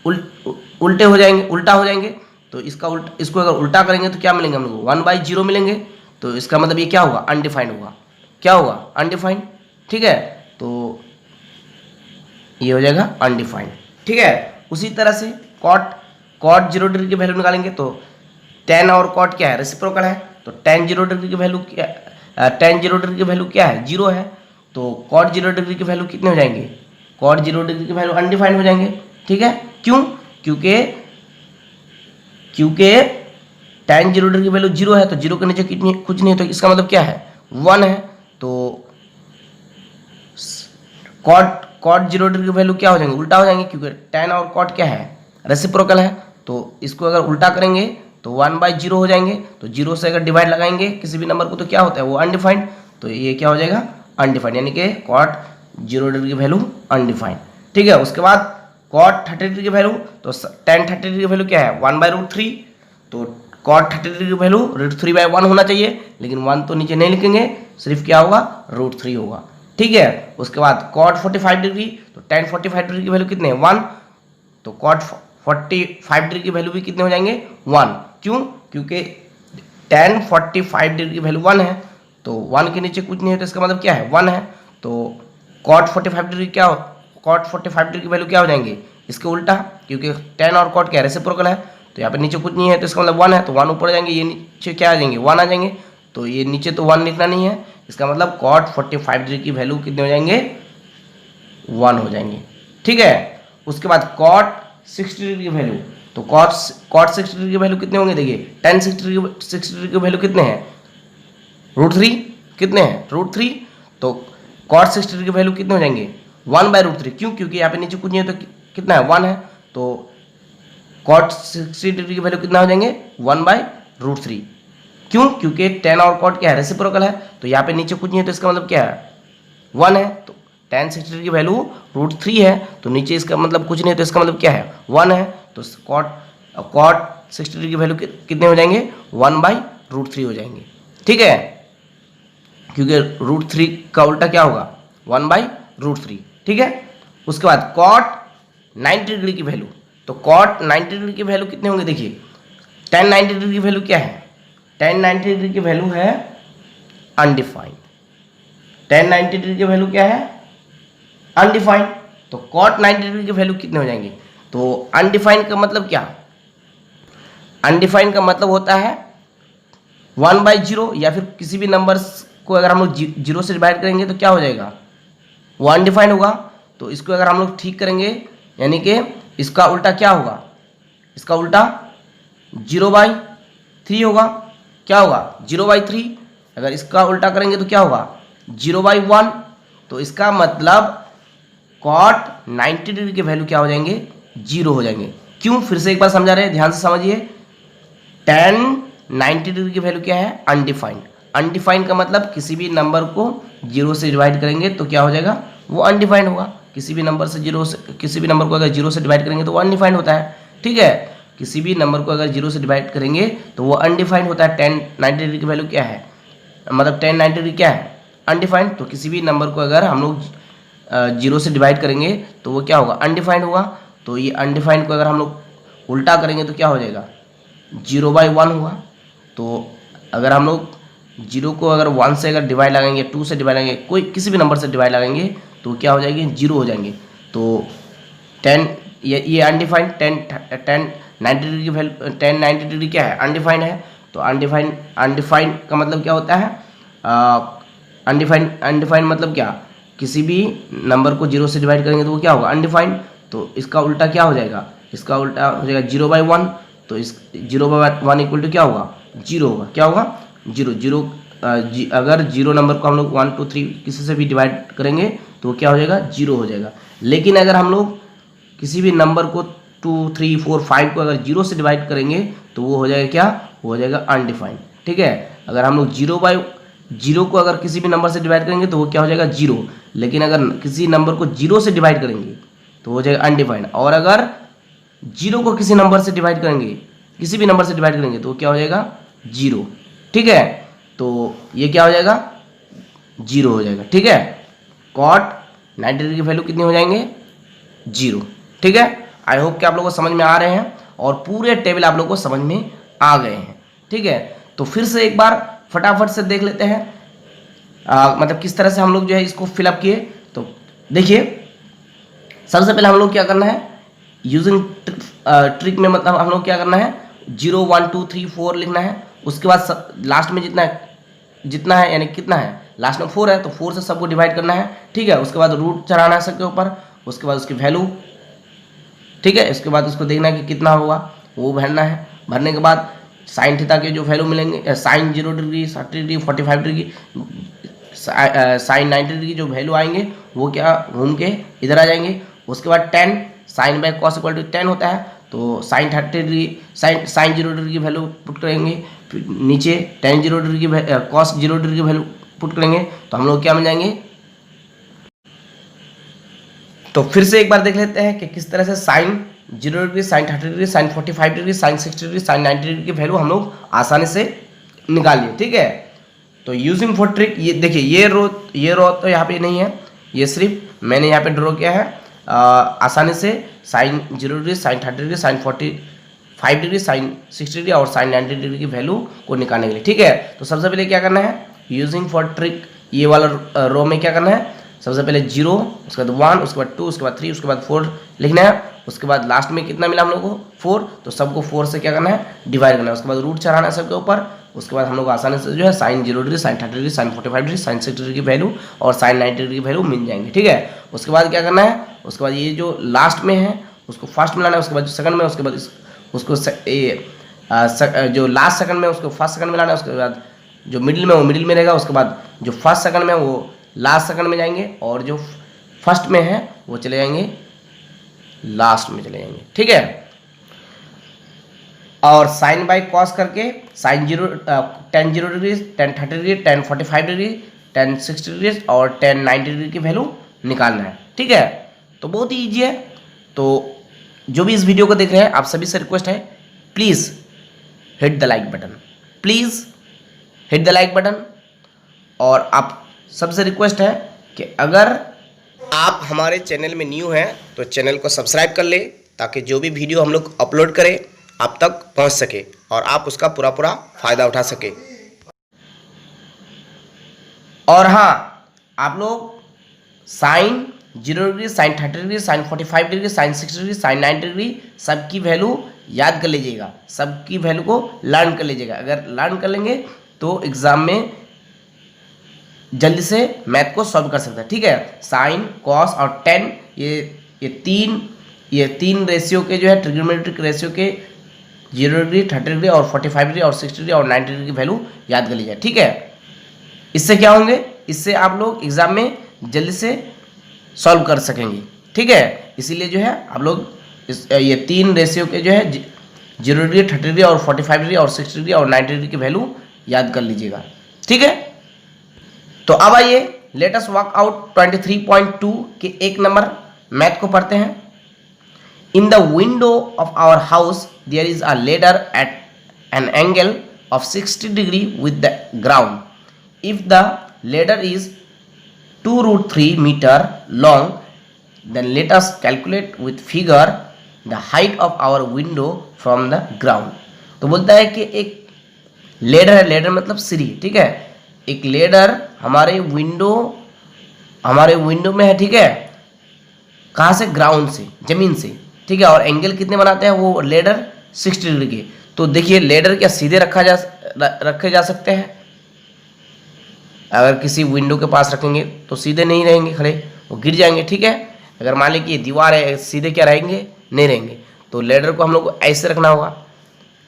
उल्टे हो जाएंगे, उल्टा हो जाएंगे। तो इसका उल्टा, इसको अगर उल्टा करेंगे तो क्या मिलेंगे हम लोग, 1/0 मिलेंगे। तो इसका मतलब ये क्या होगा, अनडिफाइंड होगा। क्या होगा, अनडिफाइंड। ठीक है, तो ये हो जाएगा अनडिफाइंड। ठीक है, उसी तरह से कॉट 0 डिग्री की वैल्यू निकालेंगे तो tan और कॉट क्या है, रेसिप्रोकल है। तो tan 0 डिग्री की वैल्यू क्या, tan 0 डिग्री की वैल्यू क्या है, 0 है। तो कॉट 0 डिग्री की वैल्यू कितने हो जाएंगे, कॉट 0 डिग्री की वैल्यू अनडिफाइंड हो जाएंगे। ठीक है, क्यों, क्योंकि tan 0 डिग्री की वैल्यू 0 है, तो 0 के नीचे कितनी, कुछ नहीं है, तो इसका मतलब क्या है, 1 है। तो कॉट 0 डिग्री की वैल्यू क्या हो जाएंगे, उल्टा हो जाएंगे, क्योंकि tan और कॉट क्या है, रेसिप्रोकल है। तो इसको अगर उल्टा करेंगे तो 1/0 हो जाएंगे। तो 0 से अगर डिवाइड लगाएंगे किसी भी नंबर को तो क्या होता है, वो अनडिफाइंड। तो ये क्या हो जाएगा, अनडिफाइंड, यानी कि कॉट 0 डिग्री की वैल्यू अनडिफाइंड। ठीक है, उसके बाद कॉट 30 डिग्री की वैल्यू, तो tan 30 डिग्री की वैल्यू क्या है, 1/√3। तो कॉट 30 डिग्री की वैल्यू √3/1 होना चाहिए, लेकिन 1 तो नीचे नहीं लिखेंगे, सिर्फ क्या होगा, √3 होगा। ठीक है, उसके बाद कॉट 45 डिग्री, तो tan 45 डिग्री की वैल्यू कितने हैं, 1। तो कॉट 45 डिग्री की वैल्यू भी कितने हो जाएंगे, 1। क्यों, क्योंकि tan 45 डिग्री की वैल्यू 1 है, तो 1 के नीचे कुछ नहीं है, तो इसका मतलब क्या है, 1 है। तो कॉट 45 डिग्री क्या हो, कॉट 45 डिग्री की वैल्यू क्या हो जाएंगे, इसके उल्टा, क्योंकि tan और कॉट क्या है, रेसिप्रोकल है। तो यहाँ पे नीचे कुछ नहीं है, तो इसका मतलब 1 है, तो 1 ऊपर जाएंगे, ये नीचे क्या आ जाएंगे, 1 आ जाएंगे। तो ये नीचे तो 1 लिखना नहीं है, इसका मतलब कॉट 45 डिग्री की वैल्यू कितने हो जाएंगे, 1 हो जाएंगे। ठीक है, उसके बाद कॉट 60 डिग्री की वैल्यू, तो कॉट 60 डिग्री की वैल्यू कितने होंगे, देखिए tan 60 डिग्री की वैल्यू कितने हैं, √3। कितने हैं, √3। तो कॉट 60 डिग्री की वैल्यू कितने हो जाएंगे, 1/√3। क्यों, क्योंकि यहाँ पे नीचे कुछ नहीं है, तो कितना है, 1 है। तो कॉट 60 डिग्री की वैल्यू कितना हो जाएंगे, 1/√3। क्यों, क्योंकि tan और कॉट क्या है, रेसिप्रोकल है। तो यहाँ पे नीचे कुछ नहीं है, तो इसका मतलब क्या है, 1 है। तो tan 60 डिग्री की वैल्यू √3 है, तो नीचे इसका मतलब कुछ नहीं है, तो इसका मतलब क्या है, 1 है। तो कॉट 60 डिग्री की वैल्यू कितने हो जाएंगे, 1/√3 हो जाएंगे। ठीक है, क्योंकि √3 का उल्टा क्या होगा, 1/√3। ठीक है, उसके बाद कॉट 90 डिग्री की वैल्यू, तो कॉट 90 डिग्री की वैल्यू कितने होंगे, देखिए tan 90 डिग्री की वैल्यू क्या है, tan 90 डिग्री की वैल्यू है अनडिफाइंड। tan 90 डिग्री की वैल्यू क्या है, अनडिफाइंड। तो कॉट 90 डिग्री की वैल्यू कितने हो जाएंगे, तो अनडिफाइंड का मतलब क्या, अनडिफाइंड का मतलब होता है 1/0, या फिर किसी भी नंबर को अगर हम लोग 0 से डिवाइड करेंगे तो क्या हो जाएगा, वो अनडिफाइंड होगा। तो इसको अगर हम लोग ठीक करेंगे, यानी कि इसका उल्टा क्या होगा, इसका उल्टा 0/3 होगा। क्या होगा, 0/3। अगर इसका उल्टा करेंगे तो क्या होगा, 0/1। तो इसका मतलब कॉट 90 डिग्री की वैल्यू क्या हो जाएंगे, 0 हो जाएंगे। क्यों, फिर से एक बार समझा रहे हैं, ध्यान से समझिए। tan 90 डिग्री की वैल्यू क्या है, अनडिफाइंड। अनडिफाइंड का मतलब किसी भी नंबर को 0 से डिवाइड करेंगे तो क्या हो जाएगा, वो अनडिफाइंड होगा। किसी भी नंबर से 0 से, किसी भी नंबर को अगर 0 से डिवाइड करेंगे तो वो अनडिफाइंड होता है। ठीक है, किसी भी नंबर को अगर 0 से डिवाइड करेंगे तो वो अनडिफाइंड होता है। tan 90 डिग्री की वैल्यू क्या है, मतलब tan 90 डिग्री क्या है, अनडिफाइंड। तो किसी भी नंबर को अगर हम लोग 0 से डिवाइड करेंगे तो वो क्या होगा, अनडिफाइंड होगा। तो ये अनडिफाइंड को अगर हम लोग उल्टा करेंगे तो क्या हो जाएगा, 0/1 होगा। तो अगर हम लोग 0 को अगर 1 से अगर डिवाइड लगाएंगे, 2 से डिवाइड लगाएंगे, कोई किसी भी नंबर से डिवाइड लगाएंगे तो क्या हो जाएगी, 0 हो जाएंगे। तो 10, ये अनडिफाइंड, 10 90 डिग्री की वैल्यू, tan 90 डिग्री क्या है, अनडिफाइंड है। तो अनडिफाइंड का मतलब क्या होता है, अनडिफाइंड मतलब क्या, किसी भी नंबर को 0 से डिवाइड करेंगे तो वो क्या होगा, अनडिफाइंड। तो इसका उल्टा क्या हो जाएगा, इसका उल्टा हो जाएगा 0/1। तो इस 0/1 इक्वल टू क्या होगा, 0 होगा। क्या होगा, 0। अगर 0 नंबर को हम लोग 1 2 3 किसी से भी डिवाइड करेंगे तो क्या हो जाएगा, 0 हो जाएगा। लेकिन अगर हम लोग किसी भी नंबर को 2 3 4 5 को अगर 0 से डिवाइड करेंगे तो वो हो जाएगा क्या, वो हो जाएगा अनडिफाइंड। ठीक है, अगर हम लोग 0/0 को अगर किसी भी नंबर से डिवाइड करेंगे तो वो क्या हो जाएगा, 0। लेकिन अगर किसी नंबर को 0 से डिवाइड करेंगे तो हो जाएगा अनडिफाइंड। और अगर 0 को किसी नंबर से डिवाइड करेंगे, किसी भी नंबर से डिवाइड करेंगे तो क्या हो जाएगा, 0। ठीक है, तो ये क्या हो जाएगा, 0 हो जाएगा। ठीक है, कॉट 90 डिग्री की वैल्यू कितनी हो जाएंगे, 0। ठीक है, आई होप कि आप लोगों को समझ में आ रहे हैं और पूरे टेबल आप लोगों को समझ में आ गए हैं। ठीक है, तो फिर से एक बार फटाफट से देख लेते हैं मतलब किस तरह से हम लोग जो है इसको फिलअप किए। तो देखिए, सबसे पहले हम लोग क्या करना है, यूजिंग ट्रिक में मतलब हम लोग क्या करना है, 0 1 2 3 4 लिखना है। उसके बाद लास्ट में जितना है यानी कितना है, लास्ट में 4 है तो 4 से सबको डिवाइड करना है। ठीक है, उसके बाद रूट चढ़ाना है सबके ऊपर, उसके बाद उसकी वैल्यू, ठीक है, इसके बाद उसको देखना है कि कितना होगा वो भरना है। भरने के बाद साइन थीटा के जो वैल्यू मिलेंगे, sine 0 degree, 60 degree, 45 degree, sine 90 degree की जो वैल्यू आएंगे वो क्या घूम के इधर आ जाएंगे। उसके बाद 10 sine by cos equal to 10 होता है, तो साइन 30 डिग्री, साइन 0 डिग्री की वैल्यू पुट करेंगे, फिर नीचे tan 0 डिग्री की कॉस 0 डिग्री की वैल्यू पुट करेंगे, तो हम लोग क्या मिल जाएंगे। तो फिर से एक बार देख लेते हैं कि किस तरह से sine 0 degree, sine 30 degree, sine 45 degree, sine 60 degree, sine 90 degree की वैल्यू हम लोग आसानी से निकाल लिए। ठीक है, तो यूजिंग फॉर ट्रिक, ये देखिए ये रो तो यहाँ पे नहीं है, ये सिर्फ मैंने यहाँ पे ड्रॉ किया है आसानी से sine 0 degree, sine 30 degree, sine 45 degree, sine 60 degree और साइन 90 डिग्री की वैल्यू को निकालने के लिए। ठीक है, तो सबसे पहले क्या करना है, यूजिंग फॉर ट्रिक ये वाला रो में क्या करना है, सबसे पहले 0, उसके बाद 1, उसके बाद 2, उसके बाद 3, उसके बाद 4 लिखना है। उसके बाद लास्ट में कितना मिला हम लोग को 4, तो सबको 4 से क्या करना है डिवाइड करना है। उसके बाद रूट चढ़ाना है सबके ऊपर। उसके बाद हम लोग आसानी से जो है sine 0 degree, sine 30 degree, sine 45 degree, sine 60 degree की वैल्यू और साइन 90 डिग्री की वैल्यू मिल जाएंगे। ठीक है, उसके बाद क्या करना है, उसके बाद ये जो लास्ट में है उसको फर्स्ट में लाना है, उसके बाद जो सेकंड में, उसके बाद उसको जो लास्ट सेकंड में उसको फर्स्ट सेकंड में लाना है, उसके बाद जो मिडिल में वो मिडिल में रहेगा, उसके बाद जो फर्स्ट सेकंड में वो लास्ट सेकंड में जाएंगे और जो फर्स्ट में है वो चले जाएंगे लास्ट में चले जाएंगे। ठीक है, और साइन बाय कॉस करके sine 0 tan 0 degree, tan 30 degree, tan 45 degree, tan 60 degree और tan 90 डिग्री की वैल्यू निकालना है। ठीक है, तो बहुत ही ईजी है। तो जो भी इस वीडियो को देख रहे हैं आप सभी से रिक्वेस्ट है, please hit the like button, please hit the like button. और आप सबसे रिक्वेस्ट है कि अगर आप हमारे चैनल में न्यू हैं तो चैनल को सब्सक्राइब कर ले, ताकि जो भी वीडियो हम लोग अपलोड करें आप तक पहुंच सके और आप उसका पूरा फ़ायदा उठा सके। और हाँ, आप लोग sine 0 degree, sine 30 degree, sine 45 degree, sine 60 degree, sine 90 degree सबकी वैल्यू याद कर लीजिएगा, सबकी वैल्यू को लर्न कर लीजिएगा। अगर लर्न कर लेंगे तो एग्ज़ाम में जल्दी से मैथ को सॉल्व कर सकते हैं। ठीक है, साइन, कॉस और टेन ये तीन रेशियो के जो है ट्रिग्नोमेट्रिक रेशियो के 0 डिग्री, 30 डिग्री और 45 डिग्री और 60 डिग्री और 90 डिग्री की वैल्यू याद कर लीजिए। ठीक है, इससे क्या होंगे, इससे आप लोग एग्जाम में जल्दी से सॉल्व कर सकेंगे। ठीक है, इसीलिए जो है आप लोग ये तीन रेशियो के जो है 0 डिग्री, 30 डिग्री और 45 डिग्री और 60 डिग्री और 90 डिग्री की वैल्यू याद कर लीजिएगा। ठीक है, तो अब आइए लेट अस वर्क आउट 23.2 के 1 नंबर मैथ को पढ़ते हैं। In the window of our house there is a ladder at an angle of 60 degree with the ground. If the ladder is 2√3 metre long, then let us calculate with figure the height of our window from the ground। तो बोलता है कि एक ladder है, ladder मतलब सीढ़ी। ठीक है, एक लेडर हमारे विंडो में है। ठीक है, कहाँ से, ग्राउंड से, जमीन से। ठीक है, और एंगल कितने बनाते हैं वो लेडर 60 डिग्री के। तो देखिए लेडर क्या सीधे रखे जा सकते हैं, अगर किसी विंडो के पास रखेंगे तो सीधे नहीं रहेंगे खड़े, वो गिर जाएंगे। ठीक है, अगर मान लीजिए दीवार है, सीधे क्या रहेंगे, नहीं रहेंगे। तो लेडर को हम लोग को ऐसे रखना होगा,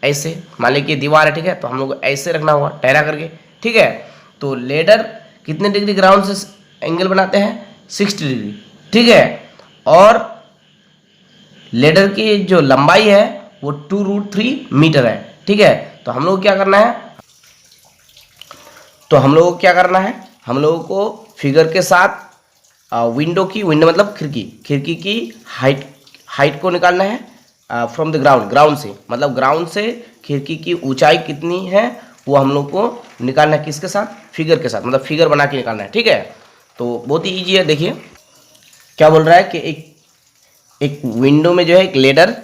ऐसे। मान लीजिए दीवार है, ठीक है, तो हम लोग को ऐसे रखना होगा टहरा करके। ठीक है, तो लेडर कितने डिग्री ग्राउंड से एंगल बनाते हैं, 60 डिग्री। ठीक है, और लेडर की जो लंबाई है वो 2√3 मीटर है। ठीक है, तो हम लोग क्या करना है, हम लोगों को फिगर के साथ विंडो मतलब खिड़की की हाइट को निकालना है फ्रॉम द ग्राउंड से, मतलब ग्राउंड से खिड़की की ऊंचाई कितनी है वो हम लोग को निकालना है। किसके साथ, फिगर के साथ, मतलब फिगर बना के निकालना है। ठीक है, तो बहुत ही ईजी है। देखिए क्या बोल रहा है कि एक एक विंडो में जो है एक लेडर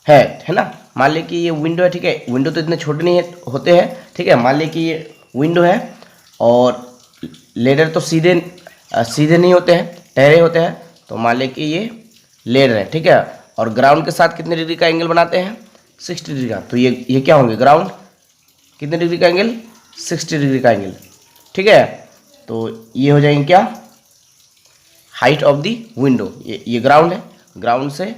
है ना। मान लीजिए कि ये विंडो है, ठीक है। विंडो तो इतने छोटे नहीं होते हैं, ठीक है। मान लीजिए कि ये विंडो है और लेडर तो सीधे सीधे नहीं होते हैं, टहरे होते हैं। तो मान लीजिए कि ये लेडर है, ठीक है। और ग्राउंड के साथ कितने डिग्री का एंगल बनाते हैं? 60 डिग्री का। तो ये क्या होंगे? ग्राउंड कितने डिग्री का एंगल? 60 डिग्री का एंगल, ठीक है। तो ये हो जाएंगे क्या? Height of the window. ये ग्राउंड है, ग्राउंड से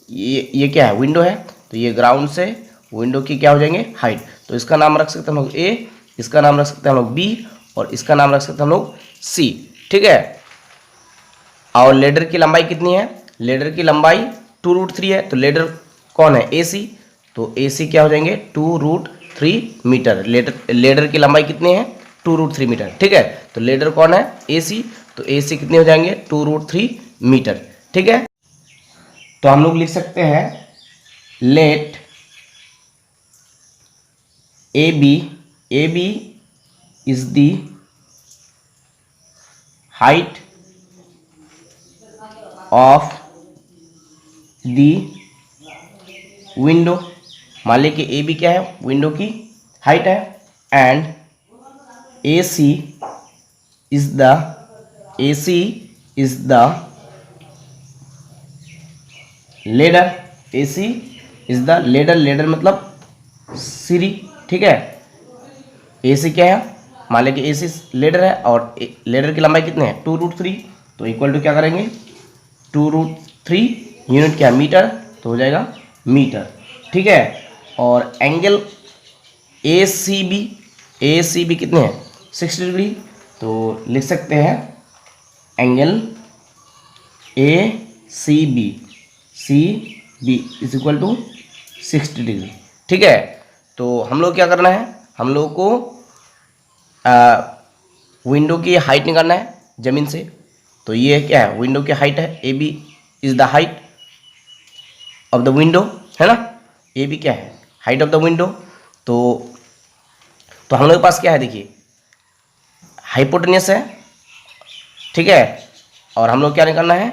ये क्या है? विंडो है। तो ये ग्राउंड से विंडो की क्या हो जाएंगे? हाइट। तो इसका नाम रख सकते हैं हम लोग ए, इसका नाम रख सकते हैं हम लोग बी, और इसका नाम रख सकते हैं हम लोग सी, ठीक है। और लेडर की लंबाई कितनी है? लेडर की लंबाई 2√3 है। तो लेडर कौन है? ए सी। तो ए सी क्या हो जाएंगे? 2√3 मीटर। लेडर की लंबाई कितनी है? 2√3 मीटर, ठीक है। तो लेडर कौन है? ए सी। तो ए सी कितने हो जाएंगे? 2√3 मीटर, ठीक है। तो हम लोग लिख सकते हैं let A B is the height of the window. मान लीजिए कि ए बी क्या है? विंडो की हाइट है। And A C is the ladder. A C is the ladder. Ladder मतलब सीढ़ी, ठीक है। ए सी क्या है? मान लीजिए कि ए सी लेडर है और लेडर की लंबाई कितनी है? 2√3। तो इक्वल टू क्या करेंगे? 2√3 यूनिट क्या है? मीटर। तो हो जाएगा मीटर, ठीक है। और एंगल ए सी बी कितने हैं? 60 डिग्री। तो लिख सकते हैं angle A C B is equal to 60 degree, ठीक है। तो हम लोग क्या करना है? हम लोग को विंडो की हाइट निकालना है ज़मीन से। तो ये क्या है? विंडो की हाइट है। A B is the height of the window, है ना। ए बी क्या है? Height of the window. तो हम लोग के पास क्या है? देखिए, हाइपोटेन्यूस है, ठीक है। और हम लोग क्या निकालना है?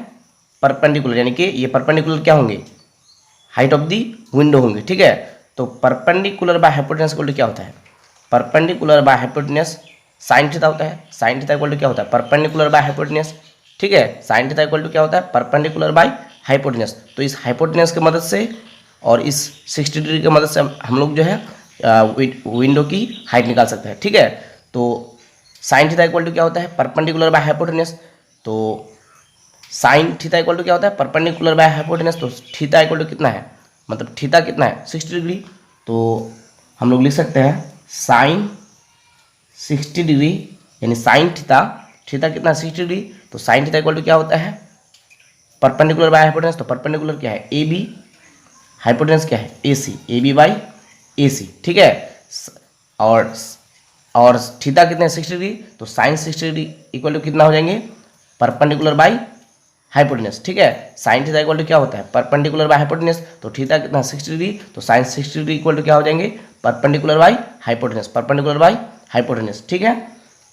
परपेंडिकुलर, यानी कि ये परपेंडिकुलर क्या होंगे? हाइट ऑफ दी विंडो होंगे, ठीक है। तो perpendicular by hypotenuse equal to क्या होता है? Perpendicular by hypotenuse sine theta होता है। साइन थीटा इक्वल टू क्या होता है? परपेंडिकुलर बाय हाइपोटेन्यूस, ठीक है। साइन थीटा इक्वल टू क्या होता है? Perpendicular by hypotenuse. तो इस हाइपोटेन्यूस की मदद से और इस 60 डिग्री की मदद से हम लोग जो है विंडो की हाइट निकाल सकते हैं, ठीक है। तो साइन थीटा इक्वल टू क्या होता है? Perpendicular by hypotenuse. तो साइन थीटा इक्वल टू क्या होता है? Perpendicular by hypotenuse. तो थीटा इक्वल टू कितना है? मतलब थीटा कितना है? 60 डिग्री। तो हम लोग लिख सकते हैं साइन 60 डिग्री, यानी साइन थीटा, थीटा कितना? 60 डिग्री। तो साइन थीटा इक्वल टू क्या होता है? Perpendicular by hypotenuse. तो परपेंडिकुलर क्या है? ए बी, हाइपोटेन्यूस क्या है? ए सी, ए बी बाई ए सी, ठीक है। और थीटा कितने? 60 डिग्री। तो साइन 60 डिग्री इक्वल टू कितना हो जाएंगे? परपेंडिकुलर बाई हाइपोटेन्यूस, ठीक है। साइन थीटा इक्वल टू क्या होता है? Perpendicular by hypotenuse. तो थीटा कितना? 60 डिग्री। तो साइन 60 डिग्री इक्वल टू क्या हो जाएंगे? Perpendicular by hypotenuse, perpendicular by hypotenuse, ठीक है।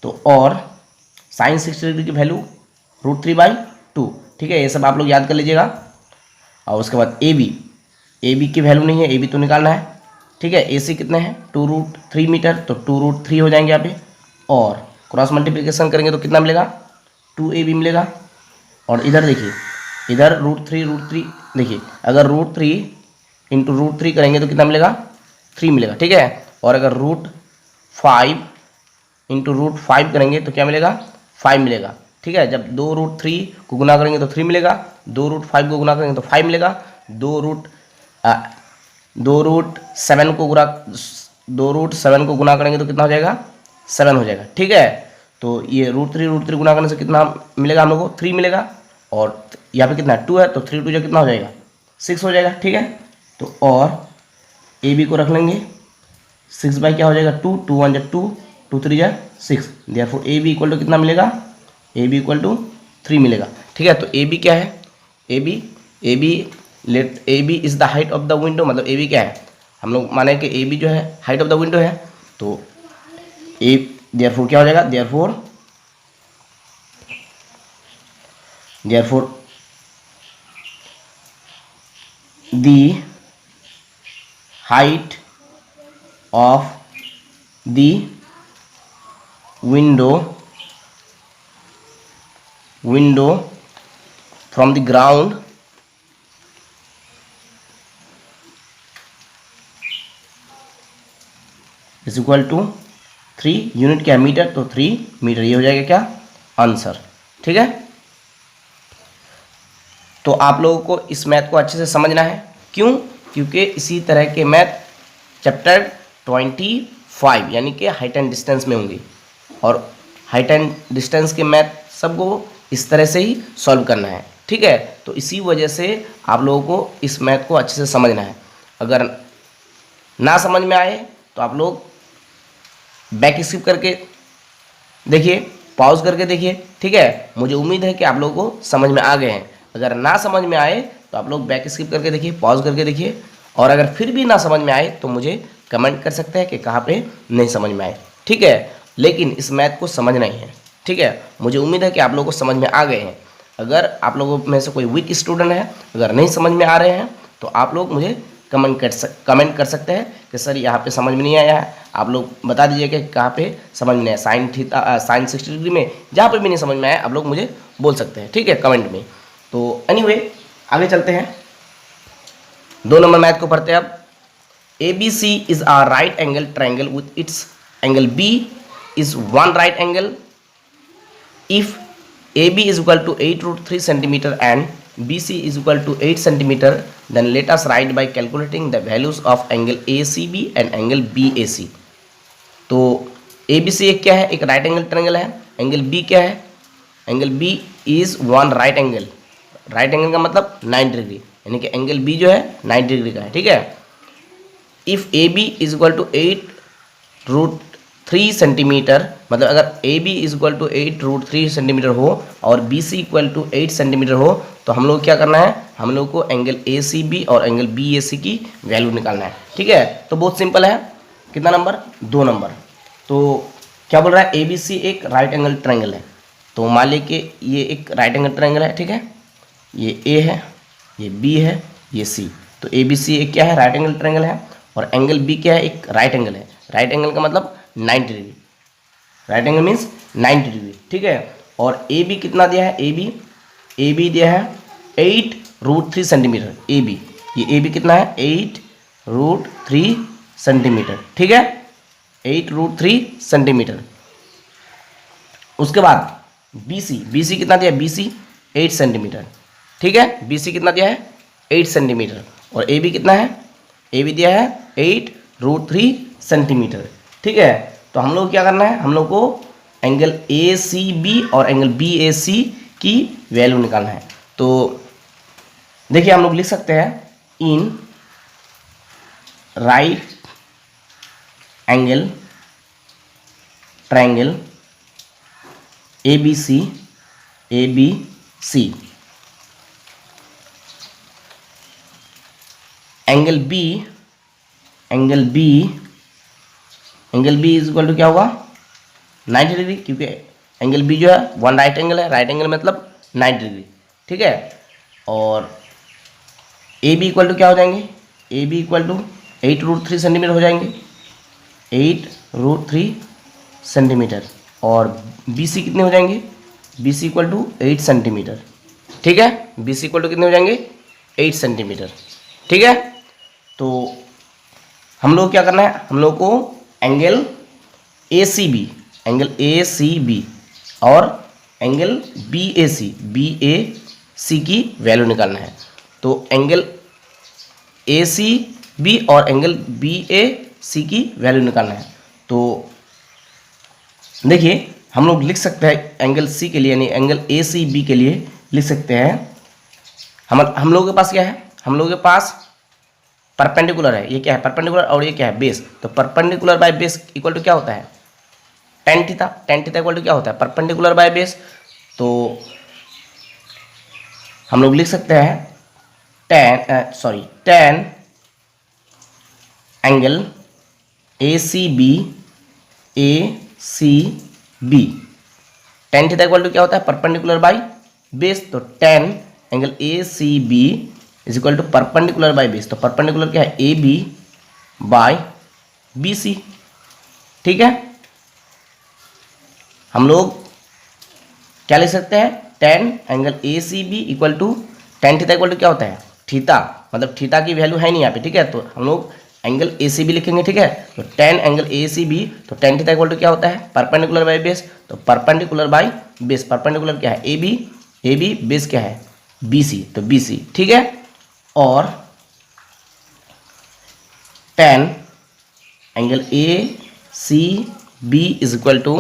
तो और साइन 60 डिग्री की वैल्यू √3/2, ठीक है। ये सब आप लोग याद कर लीजिएगा। और उसके बाद ए बी की वैल्यू नहीं है, ए बी तो निकालना है, ठीक है। ए सी कितने हैं? 2√3 मीटर। तो 2√3 हो जाएंगे यहाँ पे। और क्रॉस मल्टीप्लिकेशन करेंगे तो कितना मिलेगा? 2AB मिलेगा। और इधर देखिए, इधर √3 देखिए, अगर √3 इंटू √3 करेंगे तो कितना मिलेगा? 3 मिलेगा, ठीक है। और अगर √5 इंटू √5 करेंगे तो क्या मिलेगा? 5 मिलेगा, ठीक है। जब 2√3 को गुना करेंगे तो 3 मिलेगा, 2√5 को गुना करेंगे तो 5 मिलेगा, 2√7 को गुना करेंगे तो कितना हो जाएगा? 7 हो जाएगा, ठीक है। तो ये √3 गुना करने से कितना मिलेगा हम लोग को? 3 मिलेगा। और यहाँ पे कितना 2 है, तो 3 2 कितना हो जाएगा? 6 हो जाएगा, ठीक है। तो और ए बी को रख लेंगे 6 बाई क्या हो जाएगा? 2, 2 1 2, 2 3 6। Therefore A B equal to कितना मिलेगा? ए बी इक्वल टू 3 मिलेगा, ठीक है। तो ए बी क्या है? A B is the height of the window. मतलब ए बी क्या है? हम लोग माने कि ए बी जो है हाइट ऑफ द विंडो है। तो ए देयरफॉर क्या हो जाएगा? Therefore the height of the window from the ground is equal to 3 unit क्या मीटर, तो 3 मीटर। ये हो जाएगा क्या आंसर। ठीक है, तो आप लोगों को इस मैथ को अच्छे से समझना है। क्यों? क्योंकि इसी तरह के मैथ चैप्टर 25 यानी कि हाइट एंड डिस्टेंस में होंगे, और हाइट एंड डिस्टेंस के मैथ सबको इस तरह से ही सॉल्व करना है। ठीक है, तो इसी वजह से आप लोगों को इस मैथ को अच्छे से समझना है। अगर ना समझ में आए तो आप लोग बैक स्किप करके देखिए, पॉज करके देखिए। ठीक है, मुझे उम्मीद है कि आप लोगों को समझ में आ गए हैं। अगर ना समझ में आए तो आप लोग बैक स्किप करके देखिए, पॉज करके देखिए, और अगर फिर भी ना समझ में आए तो मुझे कमेंट कर सकते हैं कि कहाँ पे नहीं समझ में आए। ठीक है, लेकिन इस मैथ को समझना ही है। ठीक है, मुझे उम्मीद है कि आप लोगों को समझ में आ गए हैं। अगर आप लोगों में से कोई वीक स्टूडेंट है, अगर नहीं समझ में आ रहे हैं, तो आप लोग मुझे कमेंट कर सकते हैं कि सर यहाँ पे समझ में नहीं आया है। आप लोग बता दीजिए कि कहाँ पे समझ में नहीं आया, साइन थीटा, साइन 60 डिग्री में, जहाँ पे भी नहीं समझ में आया आप लोग मुझे बोल सकते हैं। ठीक है, कमेंट में। तो एनीवे आगे चलते हैं, 2 नंबर मैथ को पढ़ते हैं अब। ABC is a right angle triangle with its angle B is one right angle. If AB is equal to 8√3 centimeter and BC is equal to 8 centimeter, then let us write by calculating the values of angle ACB and angle BAC. तो ABC एक क्या है, एक right angle triangle है। Angle B क्या है, angle B is one right angle. Right angle का मतलब 90 डिग्री, यानी कि एंगल B जो है 90 डिग्री का है। ठीक है, if AB is equal to 8√3 centimetre, मतलब अगर AB is equal to 8√3 centimetre हो और BC इक्वल टू 8 सेंटीमीटर हो, तो हम लोग क्या करना है, हम लोग को एंगल ACB और एंगल BAC की वैल्यू निकालना है। ठीक है, तो बहुत सिंपल है। कितना नंबर, 2 नंबर। तो क्या बोल रहा है, ABC एक राइट एंगल ट्रायंगल है। तो मान लीजिए कि ये एक राइट एंगल ट्रायंगल है। ठीक है, ये A है, ये B है, ये C। तो ABC एक क्या है, राइट एंगल ट्रायंगल है, और एंगल B क्या है, एक राइट एंगल है। राइट एंगल का मतलब 90 degree, right angle means 90 degree. ठीक है, और AB कितना दिया है, AB दिया है 8√3 सेंटीमीटर। AB, ये AB कितना है, 8√3 सेंटीमीटर। ठीक है, 8√3 सेंटीमीटर। उसके बाद BC कितना दिया है, BC 8 सेंटीमीटर। ठीक है, BC कितना दिया है, 8 सेंटीमीटर। और AB कितना है, AB दिया है 8√3 सेंटीमीटर। ठीक है, तो हम लोग क्या करना है, हम लोग को एंगल ACB और एंगल BAC की वैल्यू निकालना है। तो देखिए हम लोग लिख सकते हैं, in right angle triangle ABC angle B is equal to क्या होगा, 90 डिग्री, क्योंकि एंगल B जो है वन राइट एंगल है। राइट एंगल मतलब 90 डिग्री। ठीक है, और AB इक्वल टू क्या हो जाएंगे, AB इक्वल टू 8√3 सेंटीमीटर हो जाएंगे, 8√3 सेंटीमीटर। और BC कितने हो जाएंगे, BC इक्वल टू 8 सेंटीमीटर। ठीक है, BC इक्वल टू कितने हो जाएंगे, 8 सेंटीमीटर। ठीक है, तो हम लोग क्या करना है, हम लोग को एंगल ACB और एंगल BAC की वैल्यू निकालना है। तो एंगल ACB और एंगल BAC की वैल्यू निकालना है। तो देखिए हम लोग लिख सकते हैं एंगल C के लिए, यानी एंगल ACB के लिए लिख सकते हैं, हम लोगों के पास क्या है, हम लोगों के पास परपेंडिकुलर है। ये क्या है, परपेंडिकुलर, और ये क्या है, बेस। तो perpendicular by base equal to क्या होता है, tan theta. tan theta equal to क्या होता है, परपेंडिकुलर बाय बेस। तो हम लोग लिख सकते हैं tan angle ACB tan theta equal to क्या होता है, परपेंडिकुलर बाय बेस। तो tan angle ACB is equal to perpendicular by base. तो परपेंडिकुलर क्या है, A B by B C. ठीक है, हम लोग क्या लिख सकते हैं, tan angle A C B equal to tan theta equal to क्या होता है, थीटा, मतलब थीटा की वैल्यू है नहीं यहाँ पे। ठीक है, तो हम लोग एंगल ए सी बी लिखेंगे। ठीक है, तो tan angle A C B, तो टेन थीटा इक्वल टू क्या होता है, परपेंडिकुलर बाय बेस। तो परपेंडिकुलर बाय बेस, परपेंडिकुलर क्या है, ए बी, बेस क्या है, बी सी, तो बी सी। ठीक है, और tan angle A C B is equal to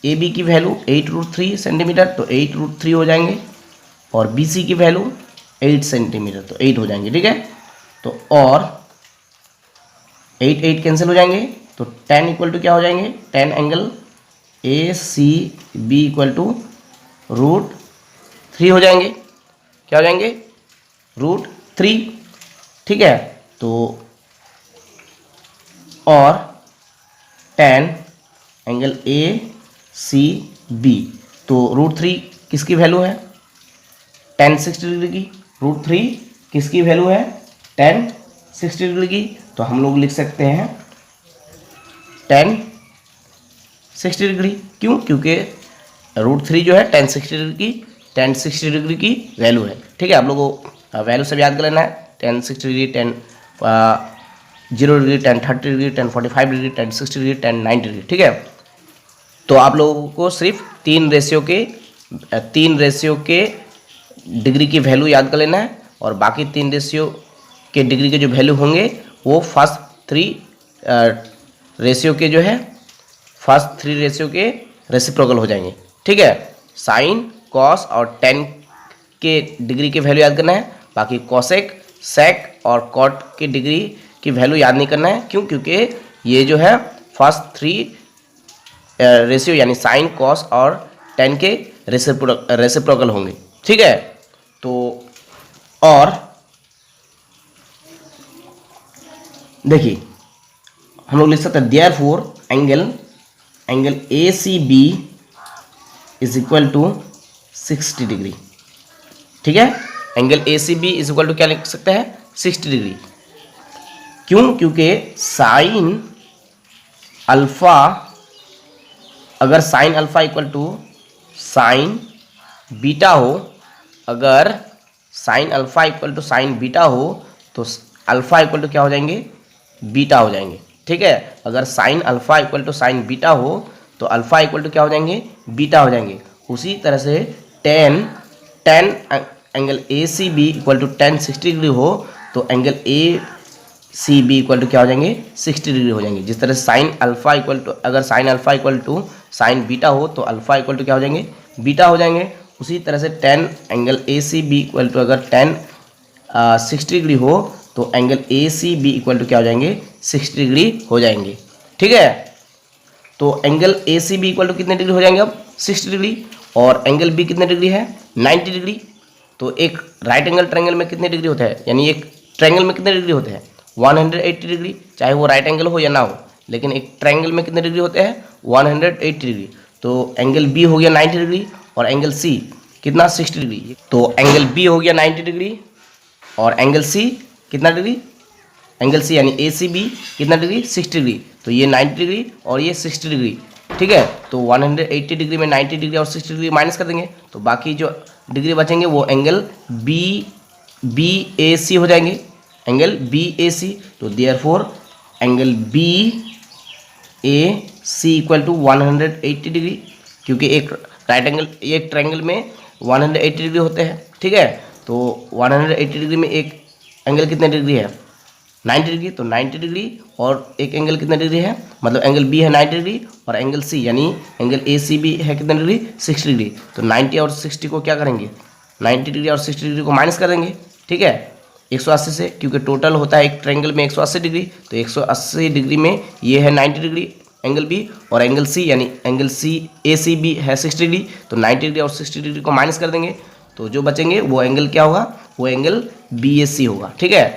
A B की वैल्यू 8√3 सेंटीमीटर, तो 8√3 हो जाएंगे, और बी सी की वैल्यू 8 सेंटीमीटर, तो 8 हो जाएंगे। ठीक है, तो और 8 कैंसिल हो जाएंगे, तो 10 इक्वल टू क्या हो जाएंगे, 10 angle A C B equal to √3 हो जाएंगे। क्या हो जाएंगे, √3। ठीक है, तो और 10 एंगल ए सी बी, तो √3 किसकी वैल्यू है, tan 60 डिग्री की। √3 किसकी वैल्यू है, tan 60 डिग्री की। तो हम लोग लिख सकते हैं tan 60 डिग्री। क्यों, क्योंकि √3 जो है tan 60 डिग्री की, tan 60 डिग्री की वैल्यू है। ठीक है, आप लोगों को वैल्यू सब याद कर लेना है, tan 60 degree, tan 0 degree, tan 30 degree, tan 45 degree, tan 60 degree, tan 90 degree. ठीक है, तो आप लोगों को सिर्फ तीन रेशियो के डिग्री की वैल्यू याद कर लेना है, और बाकी तीन रेशियो के डिग्री के जो वैल्यू होंगे वो फर्स्ट थ्री रेशियो के जो है, फर्स्ट थ्री रेशियो के रेसिप्रोकल हो जाएंगे। ठीक है, साइन, कॉस और टेन के डिग्री के वैल्यू याद करना है, बाकी कॉसेक, सेक और कॉट की डिग्री की वैल्यू याद नहीं करना है। क्यों, क्योंकि ये जो है फर्स्ट थ्री रेशियो यानी साइन, कॉस और टेन के रेसिप्रोकल होंगे। ठीक है, तो और देखिए हम लोग लिख सकते हैं therefore angle A C B is equal to 60 degree. ठीक है, angle A C B is equal to क्या लिख सकते हैं, 60 डिग्री। क्यों, क्योंकि साइन अल्फा, अगर sine alpha equal to sine beta हो, अगर sine alpha equal to sine beta हो, तो अल्फा इक्वल टू क्या हो जाएंगे, बीटा हो जाएंगे। ठीक है, अगर sine alpha equal to sine beta हो, तो अल्फा इक्वल टू क्या हो जाएंगे, बीटा हो जाएंगे। उसी तरह से tan angle A C B equal to tan 60 degree हो, तो angle A C B equal to क्या हो जाएंगे, 60 डिग्री हो जाएंगे। जिस तरह साइन अल्फा इक्वल टू, अगर sine alpha equal to sine beta हो, तो अल्फा इक्वल टू क्या हो जाएंगे, बीटा हो जाएंगे। उसी तरह से tan angle A C B equal to, अगर टेन 60 डिग्री हो, तो angle A C B equal to क्या हो जाएंगे, 60 डिग्री हो जाएंगे। ठीक है, तो angle A C B equal to कितने डिग्री हो जाएंगे अब, 60 डिग्री, और एंगल बी कितने डिग्री है, 90 डिग्री। तो एक राइट एंगल ट्रायंगल में कितने डिग्री होता है, यानी एक ट्रायंगल में कितने डिग्री होते हैं, 180 डिग्री, चाहे वो राइट एंगल हो या ना हो, लेकिन एक ट्रायंगल में कितने डिग्री होते हैं, 180 डिग्री। तो एंगल बी हो गया 90 डिग्री, और एंगल सी कितना, 60 डिग्री। तो एंगल बी हो गया 90 डिग्री, और एंगल सी कितना डिग्री, एंगल सी यानी ए सी बी कितना डिग्री, 60 डिग्री। तो ये 90 डिग्री और ये 60 डिग्री। ठीक है, तो 180 डिग्री में 90 डिग्री और 60 डिग्री माइनस कर देंगे, तो बाकी जो डिग्री बचेंगे वो एंगल बी ए सी हो जाएंगे, एंगल बी ए सी। तो therefore angle B A C equal to 180 degree, क्योंकि एक राइट एंगल, एक ट्रायंगल में 180 डिग्री होते हैं। ठीक है, तो 180 डिग्री में एक एंगल कितने डिग्री है, 90 डिग्री। तो 90 डिग्री और एक एंगल कितना डिग्री है, मतलब एंगल बी है 90 डिग्री, और एंगल सी यानी एंगल ए सी बी है कितना डिग्री, 60 डिग्री। तो 90 और 60 को क्या करेंगे, 90 डिग्री और 60 डिग्री को माइनस कर देंगे। ठीक है, 180 से, क्योंकि टोटल होता है एक ट्रायंगल में 180 डिग्री, तो 180 डिग्री में ये है 90 डिग्री एंगल बी, और एंगल सी यानी एंगल सी ए सी बी है 60 डिग्री। तो 90 डिग्री और 60 डिग्री को माइनस कर देंगे, तो जो बचेंगे वो एंगल क्या होगा, वो एंगल बी ए सी होगा। ठीक है,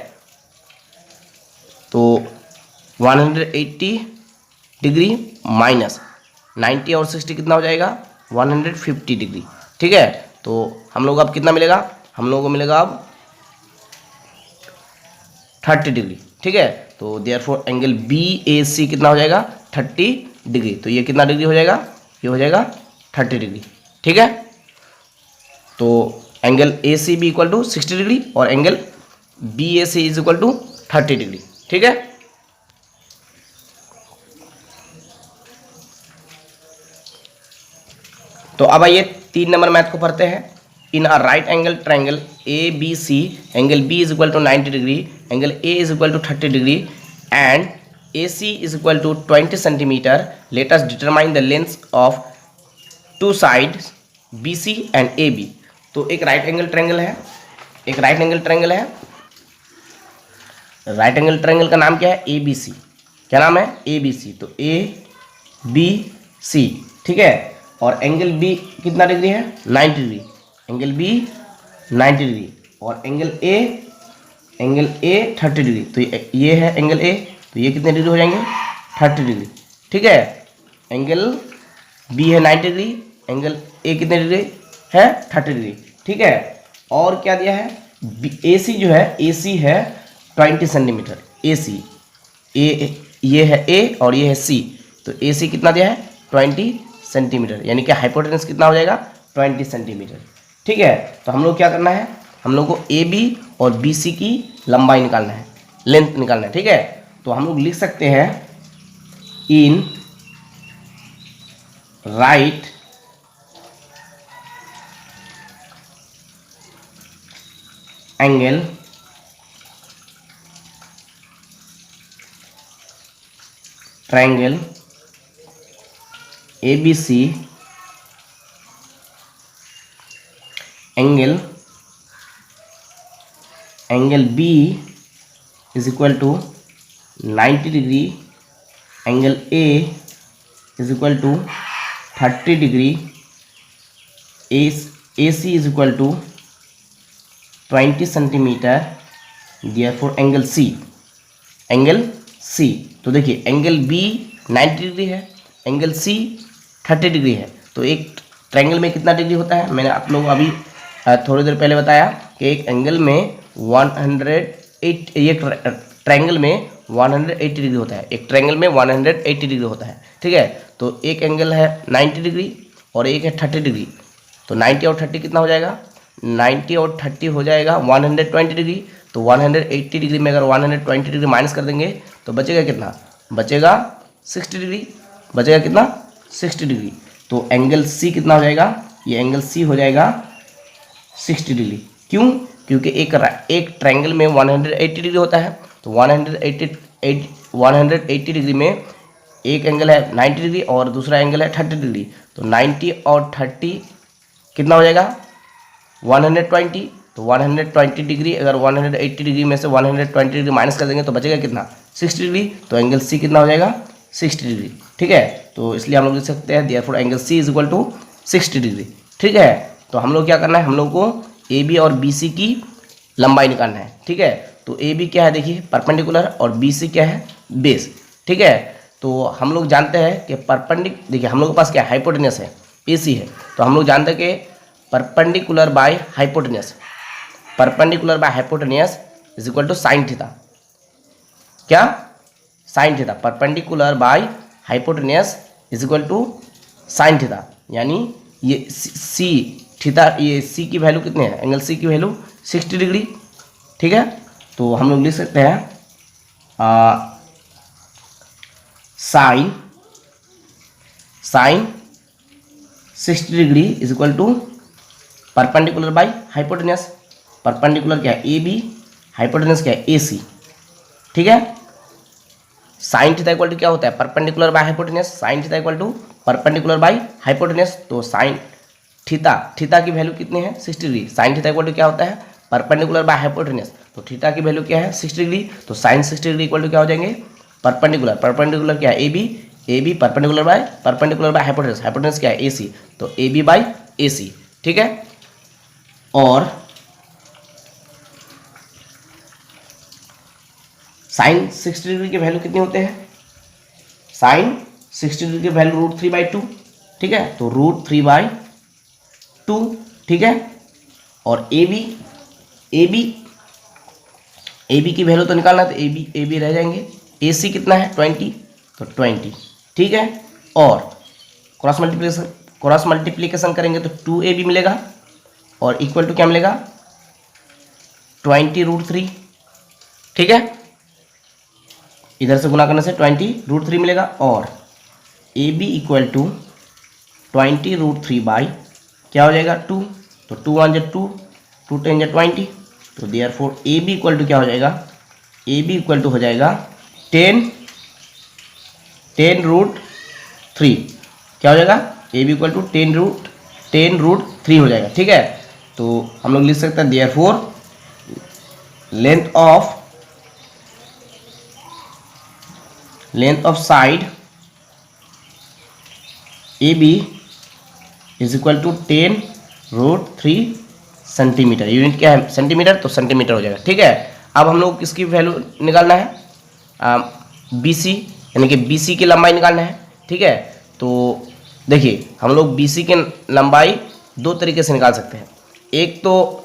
तो 180 डिग्री माइनस 90 और 60 कितना हो जाएगा, 150 डिग्री। ठीक है, तो हम लोग अब कितना मिलेगा, हम लोगों को मिलेगा अब 30 डिग्री, ठीक है। तो देयरफॉर एंगल बी ए सी कितना हो जाएगा 30 डिग्री। तो ये कितना डिग्री हो जाएगा, ये हो जाएगा 30 डिग्री, ठीक है। तो angle A C B equal to 60 degree और angle B A C is equal to 30 degree, ठीक है। तो अब आइए 3 नंबर मैथ को पढ़ते हैं। In a right angle triangle A B C angle B is equal to 90 degree, angle A is equal to 30 degree and A C is equal to 20 centimetre. Let us determine the length of two sides B C and A B. तो एक right angle triangle है, एक right angle triangle है। Right angle triangle का नाम क्या है, A B सी। क्या नाम है, ए बी सी। तो ए बी सी, ठीक है। और एंगल बी कितना डिग्री है, 90 डिग्री। एंगल बी 90 डिग्री और एंगल ए 30 डिग्री। तो ये है एंगल ए, तो ये कितने डिग्री हो जाएंगे, 30 डिग्री, ठीक है। एंगल बी है 90 डिग्री, एंगल ए कितने डिग्री है, 30 डिग्री, ठीक है। और क्या दिया है, ए सी जो है, ए सी है 20 सेंटीमीटर। ए सी, ए ये है ए और ये है सी, तो ए सी कितना दिया है 20 सेंटीमीटर, यानी कि हाइपोटेनस कितना हो जाएगा 20 सेंटीमीटर, ठीक है। तो हम लोग क्या करना है, हम लोग को ए बी और बी सी की लंबाई निकालना है, लेंथ निकालना है, ठीक है। तो हम लोग लिख सकते हैं in right angle triangle ABC angle B is equal to 90 degree, angle A is equal to 30 degree, AC is equal to 20 centimetre, therefore angle C। तो देखिए एंगल B 90 डिग्री है, एंगल C 30 डिग्री है। तो एक triangle में कितना degree होता है, मैंने आप लोगों को अभी थोड़ी देर पहले बताया कि एक एंगल में 108, ये ट्रायंगल में 180 डिग्री होता है, एक ट्रायंगल में 180 डिग्री होता है, ठीक है। तो एक एंगल है 90 डिग्री और एक है 30 डिग्री। तो 90 और 30 कितना हो जाएगा, 90 और 30 हो जाएगा 120 डिग्री। तो 180 डिग्री में अगर 120 डिग्री माइनस कर देंगे तो बचेगा कितना, बचेगा 60 डिग्री, बचेगा कितना 60 डिग्री। तो एंगल सी कितना हो जाएगा, ये एंगल सी हो जाएगा 60 डिग्री। क्यों, क्योंकि एक ट्रायंगल में 180 डिग्री होता है। तो 180 डिग्री में एक एंगल है 90 डिग्री और दूसरा एंगल है 30 डिग्री। तो 90 और 30 कितना हो जाएगा 120। तो 120 डिग्री, अगर 180 डिग्री में से 120 डिग्री माइनस कर देंगे तो बचेगा कितना 60 डिग्री। तो एंगल सी कितना हो जाएगा 60 डिग्री, ठीक है। तो इसलिए हम लोग लिख सकते हैं therefore angle C is equal to 60 degree, ठीक है। तो हम लोग क्या करना है, हम लोग को ए बी और बी सी की लंबाई निकालना है, ठीक है। तो ए बी क्या है, देखिए परपेंडिकुलर, और बी सी क्या है, बेस, ठीक है। तो हम लोग जानते हैं कि देखिए हम लोग के पास क्या हाइपोटेनस है, ए सी है। तो हम लोग जानते हैं कि perpendicular by hypotenuse, perpendicular by hypotenuse is equal to sine theta. क्या, sine theta. Perpendicular by hypotenuse is equal to sine theta, यानी ये सी थीटा, ये सी की वैल्यू कितनी है, एंगल सी की वैल्यू 60 डिग्री, ठीक है। तो हम लोग लिख सकते हैं sine 60 degree is equal to perpendicular by hypotenuse. Perpendicular क्या है ए बी, हाइपोटेनस क्या है ए सी, ठीक है। साइन थीटा इक्वल टू क्या होता है, perpendicular by hypotenuse. Sine theta equal to perpendicular by hypotenuse. तो साइन थीटा की वैल्यू कितनी है 60 degree. Sine theta equal to क्या होता है, परपेंडिकुलर बाय हाइपोटेनस। तो थीटा की वैल्यू क्या है 60 डिग्री। तो साइन 60 डिग्री इक्वल टू क्या हो जाएंगे, परपेंडिकुलर क्या है A B perpendicular by hypotenuse. Hypotenuse क्या है ए सी, तो ए बी बाई ए सी, ठीक है। और साइन 60 डिग्री की वैल्यू कितनी होते हैं, साइन 60 डिग्री की वैल्यू √3/2, ठीक है। तो √3/2, ठीक है। और ए बी ए बी की वैल्यू तो निकालना है, तो ए बी रह जाएंगे। ए सी कितना है 20, तो 20, ठीक है। और क्रॉस मल्टीप्लीकेशन करेंगे तो 2ab मिलेगा और इक्वल टू क्या मिलेगा 20√3, ठीक है। इधर से गुना करने से 20√3 मिलेगा और A B equal to 20√3 by क्या हो जाएगा 2, तो 2 1 2, 2 10 20, तो therefore A B equal to क्या हो जाएगा, ए बी इक्वल टू हो जाएगा 10√3, क्या हो जाएगा ए बी इक्वल टू 10√3 हो जाएगा, ठीक है। तो हम लोग लिख सकते हैं therefore length of side A B is equal to 10√3 centimetre. Unit क्या है सेंटीमीटर, तो सेंटीमीटर हो जाएगा, ठीक है। अब हम लोग किसकी वैल्यू निकालना है, बी सी, यानी कि बी सी की लंबाई निकालना है, ठीक है। तो देखिए हम लोग बी सी की लंबाई दो तरीके से निकाल सकते हैं। एक तो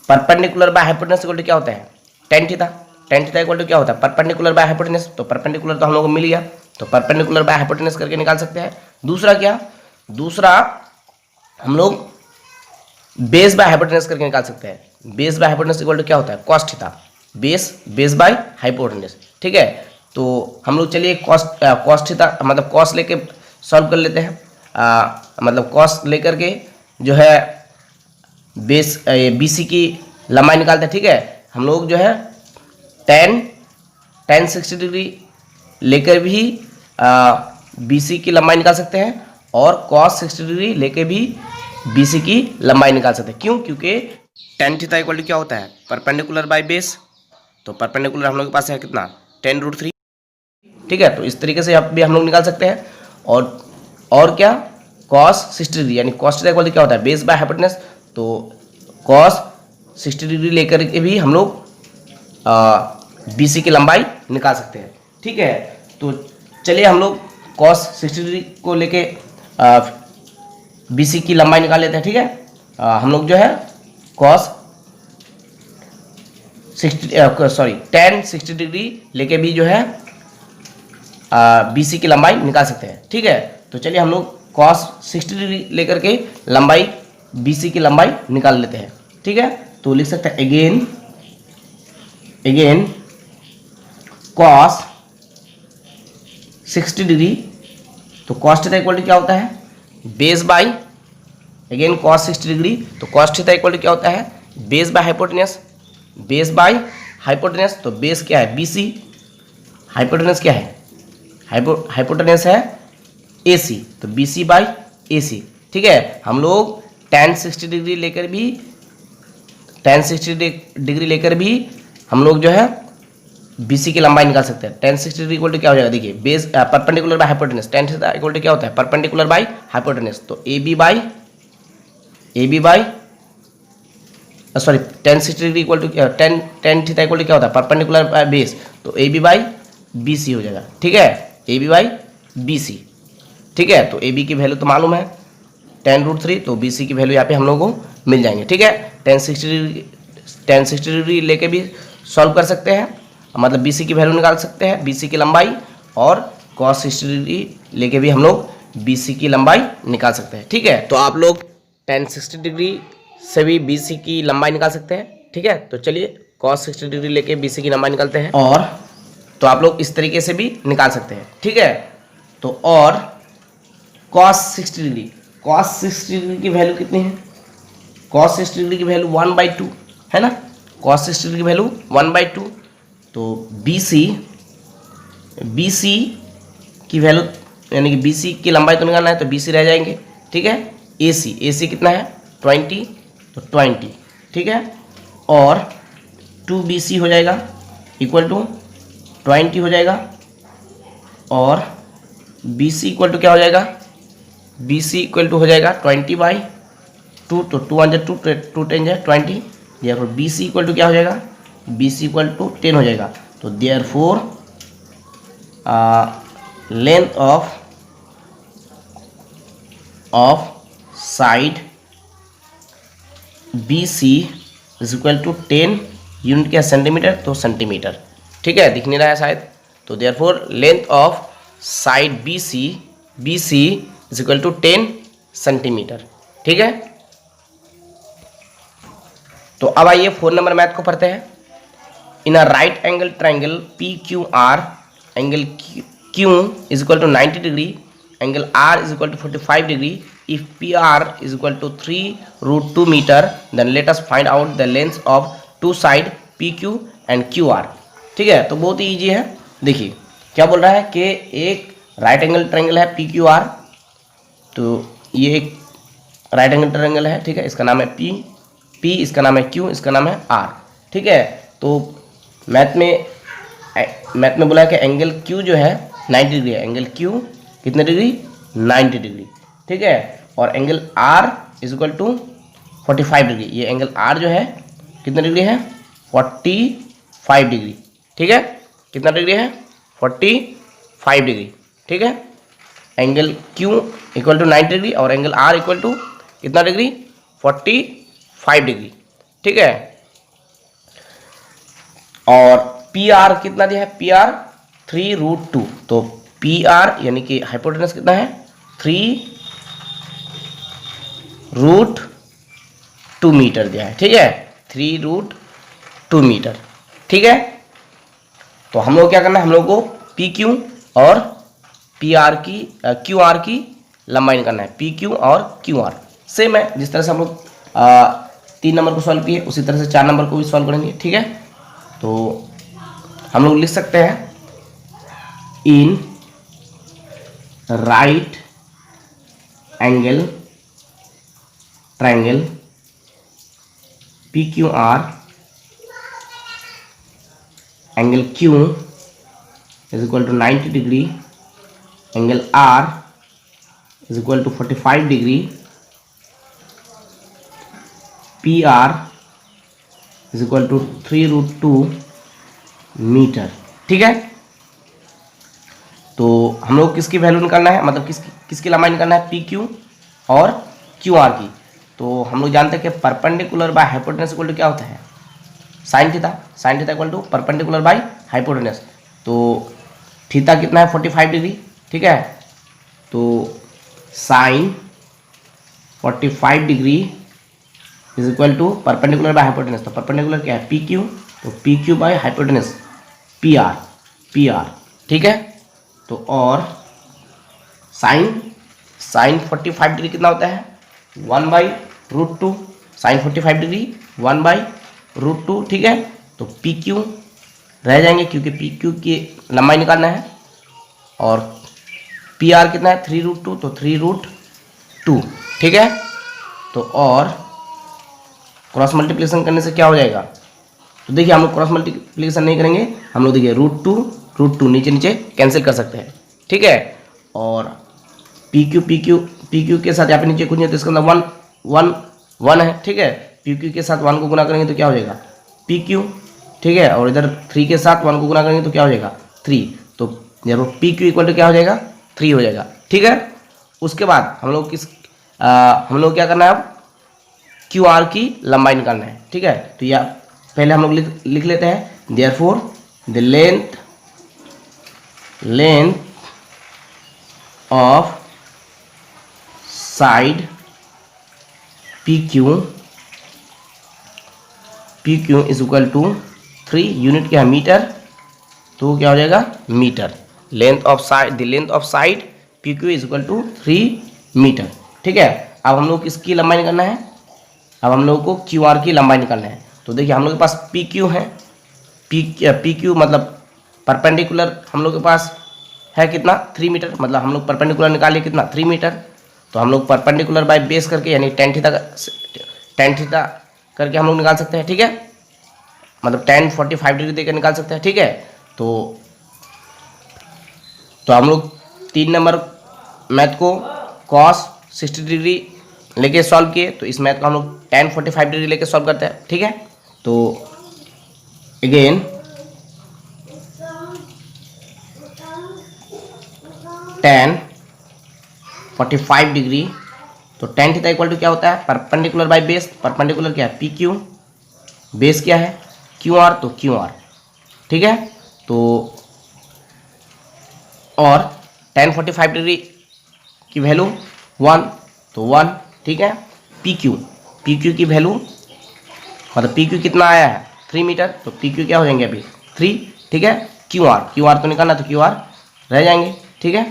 perpendicular by hypotenuse equal to क्या होता है tan theta, tan theta equal to क्या होता है परपेंडिकुलर बाय हाइपोटेनस, तो परपेंडिकुलर तो हम लोग को मिल गया, तो परपेंडिकुलर बाय हाइपोटेनस करके निकाल सकते हैं। दूसरा क्या, दूसरा हम लोग बेस बाय हाइपोटेनस करके निकाल सकते हैं। Base by hypotenuse equal to क्या होता है cos theta, base by hypotenuse, ठीक है। तो हम लोग चलिए cos थीटा मतलब cos लेके सॉल्व कर लेते हैं, मतलब cos लेकर के जो है बेस बी सी की लंबाई निकालते हैं, ठीक है। हम लोग जो है tan 60 डिग्री लेकर भी बी सी की लंबाई निकाल सकते हैं और cos 60 डिग्री लेकर भी बी सी की लंबाई निकाल सकते हैं। क्यों, क्योंकि tan थीटा इक्वल टू क्या होता है परपेंडिकुलर बाय बेस, तो परपेंडिकुलर हम लोग के पास है कितना 10√3, ठीक है। तो इस तरीके से भी हम लोग निकाल सकते हैं। और क्या cos 60 डिग्री यानी cos थीटा इक्वल टू क्या होता है बेस बाय हाइपोटेनस, तो cos 60 डिग्री लेकर के भी हम लोग बी सी की लंबाई निकाल सकते हैं, ठीक है। तो चलिए हम लोग cos 60 डिग्री को लेके बी सी की लंबाई निकाल लेते हैं, ठीक है। हम लोग जो है cos 60 tan 60 डिग्री लेके भी जो है बी सी की लंबाई निकाल सकते हैं, ठीक है। तो चलिए हम लोग cos 60 डिग्री लेकर के लंबाई बी सी की लंबाई निकाल लेते हैं, ठीक है। तो लिख सकते हैं अगेन cos 60 डिग्री, तो cos थीटा इक्वल टू क्या होता है base by again cos 60 degree, तो cos थीटा इक्वल टू क्या होता है बेस बाय हाइपोटेनस, तो बेस क्या है बी सी, हाइपोटेनस क्या है हाइपोटेनस है ए सी, तो बी सी बाई ए सी, ठीक है। हम लोग tan 60 डिग्री लेकर भी हम लोग जो है बी सी की लंबाई निकाल सकते हैं। tan 60 डिग्री इक्वल टू क्या हो जाएगा, देखिए base perpendicular by hypotenuse, tan theta equal to क्या होता है परपेंडिकुलर बाय हाइपोटेनस, तो A B by sorry tan 60 degree equal to tan theta equal to क्या होता है परपेंडिकुलर बाय बेस, तो A B by B C हो जाएगा, ठीक है। A B by B C, ठीक है। तो ए बी की वैल्यू तो मालूम है 10√3, तो बी सी की वैल्यू यहाँ पे हम लोगों को मिल जाएंगे, ठीक है। tan 60 डिग्री लेके भी सॉल्व कर सकते हैं, मतलब बी सी की वैल्यू निकाल सकते हैं बी सी की लंबाई, और cos 60 डिग्री लेके भी हम लोग बी सी की लंबाई निकाल सकते हैं, ठीक है। तो आप लोग tan 60 डिग्री से भी बी सी की लंबाई निकाल सकते हैं, ठीक है। तो चलिए cos 60 डिग्री लेके बी सी की लंबाई निकालते हैं, और तो आप लोग इस तरीके से भी निकाल सकते हैं, ठीक है। तो और cos 60 डिग्री की वैल्यू कितनी है, cos 60 डिग्री की वैल्यू 1/2 है ना, cos 60 डिग्री की वैल्यू 1/2, तो बी सी की वैल्यू यानी कि बी सी की लंबाई तो निकालना है, तो बी सी रह जाएंगे, ठीक है। ए सी कितना है 20, तो 20, ठीक है। और 2BC हो जाएगा इक्वल टू 20 हो जाएगा, और BC इक्वल टू क्या हो जाएगा, BC इक्वल टू हो जाएगा 20/2, तो 2 1 2 2 10 20, देयरफॉर BC इक्वल टू क्या हो जाएगा, BC इक्वल टू 10 हो जाएगा। तो therefore length of side BC is equal to 10 unit क्या है सेंटीमीटर, तो सेंटीमीटर। ठीक है, दिख नहीं रहा है शायद। तो therefore length of side B C is equal to 10 centimetre. ठीक है, तो अब आइए 4 नंबर मैथ को पढ़ते हैं। In a right angle triangle P Q R, angle Q is equal to 90 degree, angle R is equal to 45 degree. If P R is equal to 3√2 metre, then let us find out the length of two side P Q and Q R. ठीक है, तो बहुत ही easy है। देखिए क्या बोल रहा है कि एक राइट एंगल ट्राइंगल है पी क्यू आर, तो ये एक राइट एंगल ट्राइंगल है। ठीक है, इसका नाम है पी इसका नाम है क्यू, इसका नाम है आर। ठीक है, तो मैथ में बोला है कि एंगल क्यू जो है 90 डिग्री है। एंगल क्यू कितने डिग्री, 90 डिग्री। ठीक है, और angle R is equal to 45 degree. ये एंगल आर जो है कितने डिग्री है, 45 डिग्री। ठीक है, कितना डिग्री है, 45 डिग्री। ठीक है, angle Q equal to 90 degree और एंगल आर इक्वल टू कितना डिग्री, 45 डिग्री। ठीक है, और पी आर कितना दिया है, पी आर 3√2। तो पी आर यानी कि हाइपोटेनस कितना है, 3√2 मीटर दिया है। ठीक है, 3√2 मीटर। ठीक है, तो हम लोग क्या करना है, हम लोग को पी क्यू और पी आर की क्यू आर की लंबाई निकालना है। पी क्यू और क्यू आर सेम है, जिस तरह से हम लोग 3 नंबर को सॉल्व किए उसी तरह से 4 नंबर को भी सॉल्व करेंगे। ठीक है, तो हम लोग लिख सकते हैं in right angle triangle P Q R, angle Q is equal to 90 degree, angle R is equal to 45 degree, P R is equal to 3√2 metre. ठीक है, तो हम लोग किसकी वैल्यू निकालना है, मतलब किसकी लंबाई निकालना है, पी क्यू और क्यू आर की। तो हम लोग जानते हैं कि perpendicular by hypotenuse equal to क्या होता है, sine theta. Sine theta equal to perpendicular by hypotenuse. तो थीटा कितना है, 45 डिग्री। ठीक है, तो sine 45 degree is equal to perpendicular by hypotenuse. तो परपेंडिकुलर क्या है, पी क्यू, तो P Q by hypotenuse P R. ठीक है, तो और साइन 45 डिग्री कितना होता है, 1/√2। Sine 45 degree 1/√2। ठीक है, तो पी क्यू रह जाएंगे क्योंकि पी क्यू की लंबाई निकालना है, और पी आर कितना है, 3√2, तो 3√2। ठीक है, तो और क्रॉस मल्टीप्लिकेशन करने से क्या हो जाएगा, तो देखिए हम लोग क्रॉस मल्टीप्लिकेशन नहीं करेंगे, हम लोग देखिए √2 नीचे नीचे कैंसिल कर सकते हैं। ठीक है, और पी क्यू के साथ यहाँ पे नीचे कुछ नहीं, तो इसका अंदर 1 है। ठीक है, पी क्यू के साथ 1 को गुना करेंगे तो क्या हो जाएगा, पी क्यू। ठीक है, और इधर 3 के साथ 1 को गुना करेंगे तो क्या हो जाएगा, 3। तो जब पी क्यू इक्वल टू क्या हो जाएगा, 3 हो जाएगा। ठीक है, उसके बाद हम लोग क्या करना है, अब क्यू आर की लंबाई निकालना है। ठीक है, तो या पहले हम लोग लिख लेते हैं, therefore the length of side P Q is equal to 3, unit क्या है, मीटर, तो क्या हो जाएगा, metre. Length of side P Q is equal to 3 metre. ठीक है, अब हम लोग किसकी लंबाई निकालना है, अब हम लोग को क्यू आर की लंबाई निकालना है। तो देखिए हम लोग के पास पी क्यू है, पी क्यू मतलब परपेंडिकुलर हम लोग के पास है कितना, 3 मीटर। मतलब हम लोग परपेंडिकुलर निकालिए कितना, 3 मीटर। तो हम लोग परपेंडिकुलर बाय बेस करके यानी टेन थीटा करके हम लोग निकाल सकते हैं। ठीक है, मतलब tan 45 डिग्री देकर निकाल सकते हैं। ठीक है, तो हम लोग 3 नंबर मैथ को cos 60 डिग्री लेके सॉल्व किए, तो इस मैथ को हम लोग tan 45 डिग्री लेके सॉल्व करते हैं। ठीक है, तो अगेन tan 45 डिग्री, तो tan थीटा इक्वल टू क्या होता है, परपेंडिकुलर बाय बेस। परपेंडिकुलर क्या है, पी क्यू, बेस क्या है क्यू आर तो क्यू आर, ठीक है। तो और tan 45 डिग्री की वैल्यू 1 तो 1, ठीक है। पी क्यू की वैल्यू मतलब पी क्यू कितना आया है 3 मीटर, तो पी क्यू क्या हो जाएंगे अभी 3, ठीक है। क्यू आर तो निकालना, तो क्यू आर रह जाएंगे, ठीक है।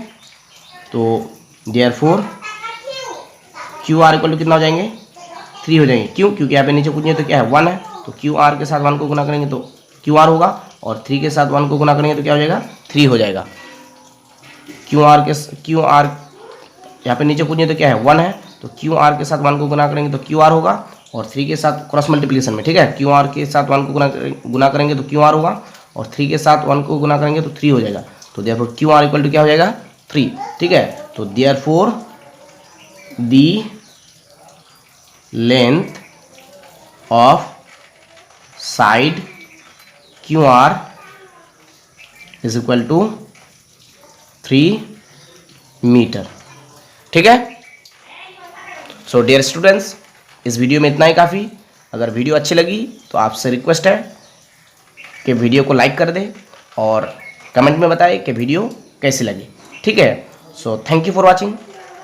तो therefore Q R equal to कितना हो जाएंगे 3 हो जाएंगे। क्यों? क्योंकि यहाँ पे नीचे कुछ नहीं तो क्या है 1 है, तो क्यू आर के साथ 1 को गुना करेंगे तो क्यू आर होगा, और 3 के साथ 1 को गुना करेंगे तो क्या हो जाएगा 3 हो जाएगा। क्यू आर यहाँ पे नीचे कुछ नहीं तो क्या है 1 है, तो क्यू आर के साथ 1 को गुना करेंगे तो क्यू आर होगा, और 3 के साथ क्रॉस मल्टीप्लिकेशन में, ठीक है। क्यू आर के साथ 1 को गुना करेंगे तो क्यू आर होगा, और 3 के साथ 1 को गुना करेंगे तो 3 हो जाएगा। तो therefore Q R equal to क्या हो जाएगा 3, ठीक है। तो therefore the length of side Q R is equal to 3 metre, ठीक है। सो डियर स्टूडेंट्स, इस वीडियो में इतना ही काफ़ी। अगर वीडियो अच्छी लगी तो आपसे रिक्वेस्ट है कि वीडियो को लाइक कर दें और कमेंट में बताएं कि वीडियो कैसी लगी, ठीक है। So thank you for watching,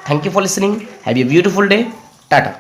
thank you for listening, have a beautiful day, Tata.